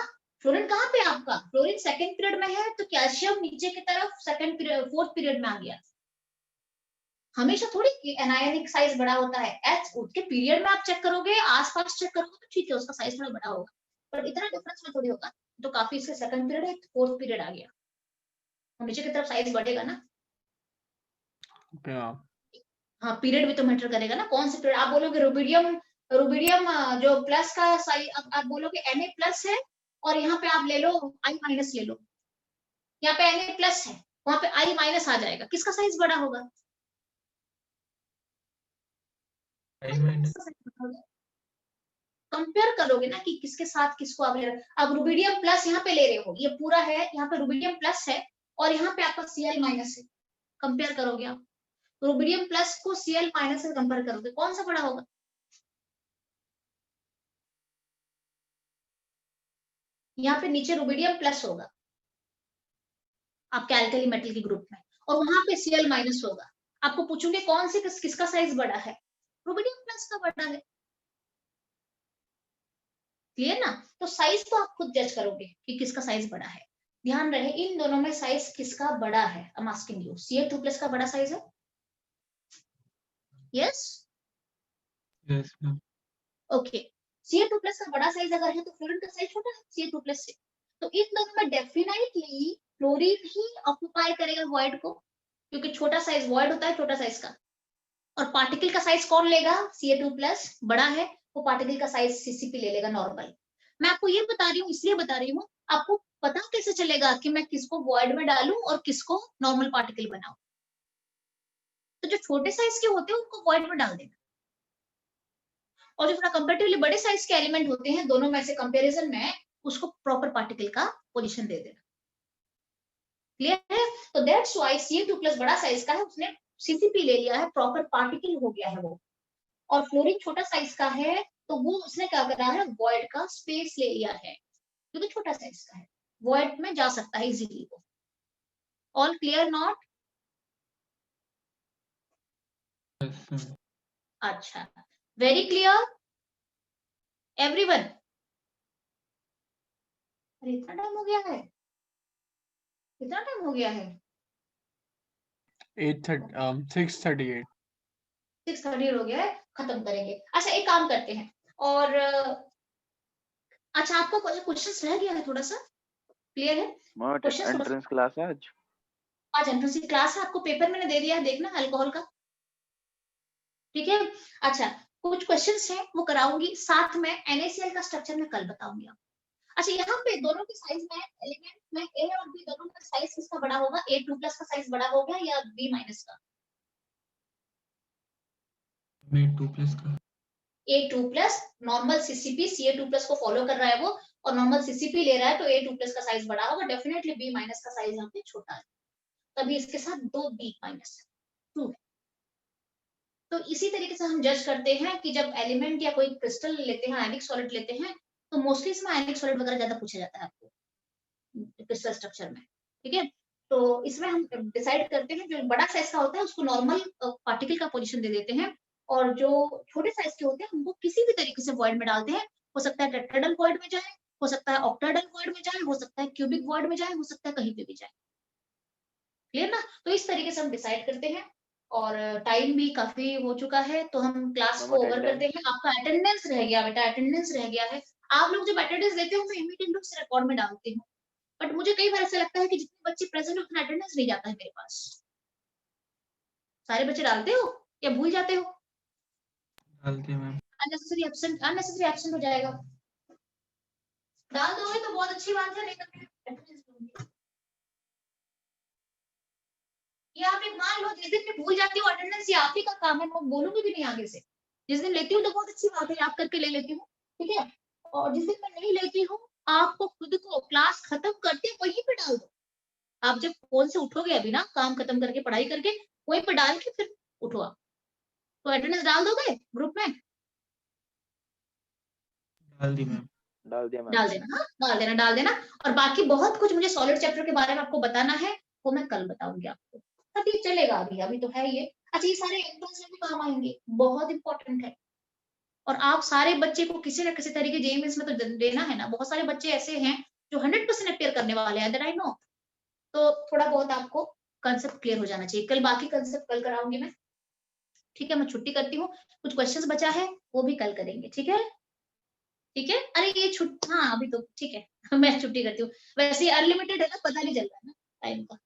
[SPEAKER 1] फ्लोरीन कहाँ पे है आपका? फ्लोरीन सेकंड पीरियड में है, तो कैल्शियम नीचे की तरफ सेकंड पीरियड, फोर्थ पीरियड में आ गया। हमेशा थोड़ी एनायनिक साइज बड़ा होता है, एच उसके पीरियड में आप चेक करोगे, आसपास चेक करोगे तो ठीक है, उसका साइज थोड़ा बड़ा होगा, पर इतना डिफरेंस में थोड़ी होगा। तो काफी, इसके सेकंड पीरियड है, फोर्थ पीरियड आ गया, तो नीचे की तरफ साइज बढ़ेगा ना।
[SPEAKER 5] है। हाँ,
[SPEAKER 1] हाँ, पीरियड भी तो मैटर करेगा ना, कौन से पीरियड। आप बोलोगे रुबिडियम, रुबिडियम जो प्लस का साइज, आप बोलोगे Na प्लस है, और यहाँ पे आप ले लो I माइनस ले लो, यहाँ पे Na प्लस है, वहां पे I माइनस आ जाएगा, किसका साइज बड़ा होगा?
[SPEAKER 3] I minus
[SPEAKER 1] कंपेयर करोगे ना कि किसके साथ किसको आप ले रहे हो। अब रुबिडियम प्लस यहाँ पे ले रहे हो, ये पूरा है, यहाँ पे रुबिडियम प्लस है और यहाँ पे आपका Cl माइनस है, कंपेयर करोगे आप, रुबिडियम प्लस को Cl माइनस से कंपेयर करोगे, कौन सा बड़ा होगा? यहाँ पे नीचे रुबिडियम प्लस होगा आपके अल्कली मेटल के ग्रुप में, और वहां पे Cl माइनस होगा। आपको पूछूंगे कौन से किसका साइज बड़ा है? रुबिडियम प्लस का बड़ा है। क्लियर ना? तो साइज तो आप खुद जज करोगे कि किसका साइज बड़ा है। ध्यान रहे इन दोनों में साइज किसका बड़ा है। I am asking you, Ca2 plus का बड़ा साइज है? Yes,
[SPEAKER 3] yes ma'am.
[SPEAKER 1] Okay. Ca2 plus का बड़ा साइज अगर है तो फ्लोरीन का साइज छोटा है Ca2 प्लस से, तो इन दोनों में डेफिनेटली फ्लोरीन ही ऑक्युपाई करेगा वॉइड को, क्योंकि छोटा साइज वॉइड होता है छोटा साइज का। और पार्टिकल का साइज कौन लेगा? Ca2 प्लस बड़ा है, वो पार्टिकल का साइज Ccp ले लेगा नॉर्मल। मैं आपको ये बता रही हूँ, इसलिए बता रही हूँ, आपको पता कैसे चलेगा कि मैं किसको वॉइड में डालूं और किसको नॉर्मल पार्टिकल बनाऊं? तो जो छोटे साइज के होते हैं उनको वॉइड में डाल देना, और जो थोड़ा कंपेरेटिवली बड़े साइज के एलिमेंट होते हैं दोनों में से कंपैरिजन में, उसको प्रॉपर पार्टिकल का पोजीशन दे देना। क्लियर है? तो दैट्स व्हाई Ca2 प्लस बड़ा साइज का है, उसने Ccp ले लिया है, प्रॉपर पार्टिकल हो गया है वो। और फ्लोरीन छोटा साइज का है, तो वो उसने क्या करा है? वॉइड का स्पेस ले लिया है, क्योंकि छोटा साइज का है, वॉइड में जा सकता है इजीली वो। All clear not?
[SPEAKER 3] Yes ma'am.
[SPEAKER 1] अच्छा, वेरी क्लियर एवरीवन? अरे इतना टाइम हो गया है, कितना टाइम हो गया है?
[SPEAKER 5] 6:38.
[SPEAKER 1] 6:30 हो गया है, खत्म करेंगे। अच्छा एक काम करते हैं, और अच्छा आपका क्वेश्चन रह गया है थोड़ा सा, क्लियर है? क्वेश्चन थोड़ा
[SPEAKER 6] एंट्रेंस क्लास है आज।
[SPEAKER 1] आज एंट्रेंस की क्लास है, आपको पेपर मैंने दे दिया है, देखना अल्कोहल का, ठीक है? अच्छा कुछ क्वेश्चंस हैं वो कराऊंगी, साथ में NaCl का स्ट्रक्चर मैं कल बताऊंगी आपको। अच्छा यहाँ पे दोनों के साइज में, एलिमेंट में A और B दोनों का साइज किसका बड़ा होगा? A2 प्लस का साइज बड़ा होगा या B माइनस का?
[SPEAKER 3] मैं 2 प्लस का
[SPEAKER 1] A2 plus normal Ccp Ca2 plus को फॉलो कर रहा है वो, और नॉर्मल Ccp ले रहा है, तो A2 प्लस का साइज बड़ा होगा, डेफिनेटली B माइनस का साइज यहाँ पे छोटा है, तभी इसके साथ 2 B माइनस 2 है। तो इसी तरीके से हम जज करते हैं कि जब एलिमेंट या कोई क्रिस्टल लेते हैं, आयनिक सॉलिड लेते हैं, तो मोस्टली इसमें आयनिक सॉलिड वगैरह ज्यादा पूछा जाता है आपको क्रिस्टल स्ट्रक्चर में, ठीक है? तो इसमें हम डिसाइड करते हैं, जो बड़ा साइज का होता है उसको नॉर्मल पार्टिकल का पोजीशन दे देते हैं, और जो छोटे साइज के होते हैं उनको किसी भी तरीके से वॉइड में डालते हैं। हो सकता है टेट्राहेड्रल वॉइड में जाए, हो सकता है ऑक्टाहेड्रल वॉइड में जाए, हो सकता है क्यूबिक वॉइड में जाए, हो सकता है कहीं पे भी जाए। क्लियर ना? तो इस तरीके से हम डिसाइड करते हैं, और टाइम भी काफी हो चुका है, तो हम क्लास को ओवर करते हैं। आपका अटेंडेंस रह गया बेटा, अटेंडेंस रह गया है। आप लोग जब अटेंडेंस देते हो मैं इमीडिएट रूप से रिकॉर्ड में डालती हूँ, बट मुझे कई बार ऐसा लगता है कि जितने बच्चे प्रेजेंट उतना अटेंडेंस नहीं जाता है मेरे पास। सारे बच्चे डालते हो या भूल जाते हो?
[SPEAKER 3] डाल दिया मैम।
[SPEAKER 1] अननेसेसरी एब्सेंट हो जाएगा। डाल दोगे तो बहुत अच्छी बात है, नहीं तो फिर ये आप एक मान लो, जिस दिन मैं भूल जाती हूँ अटेंडेंस, ये आप ही का काम है, मैं बोलूंगी भी नहीं आगे से। जिस दिन लेती हूँ तो बहुत अच्छी बात है, याद करके ले लेती हूँ, ठीक है। और जिस दिन मैं नहीं लेती हूँ, आपको खुद को क्लास खत्म करके वहीं पे डाल दो। आप जब फोन से उठोगे अभी ना, काम खत्म करके पढ़ाई करके वहीं पे डाल के फिर उठो आप। तो अटेंडेंस डाल दोगे ग्रुप में?
[SPEAKER 3] डाल दी मैम।
[SPEAKER 6] डाल दिया मैम।
[SPEAKER 1] डाल देना, हाँ डाल देना। और बाकी बहुत कुछ मुझे सॉलिड चैप्टर के बारे में आपको बताना है, वो मैं कल बताऊंगी आपको। अभी चलेगा, अभी तो है ये। अच्छा, ये सारे एंट्रेंस में भी काम आएंगे, बहुत इंपॉर्टेंट है। और आप सारे बच्चे को किसी न किसी तरीके जेईई मेंस में तो देना है ना। बहुत सारे बच्चे ऐसे हैं जो 100% अपेयर करने वाले हैं, आई नो। तो थोड़ा बहुत आपको कंसेप्ट क्लियर हो जाना चाहिए। कल बाकी कंसेप्ट कल कराऊंगी मैं, ठीक है। मैं छुट्टी करती हूँ, कुछ क्वेश्चंस बचा है वो भी कल करेंगे, ठीक है। ठीक है, अरे ये हाँ अभी तो ठीक है मैं छुट्टी करती हूँ। वैसे अनलिमिटेड है ना, पता नहीं चल रहा है ना टाइम का।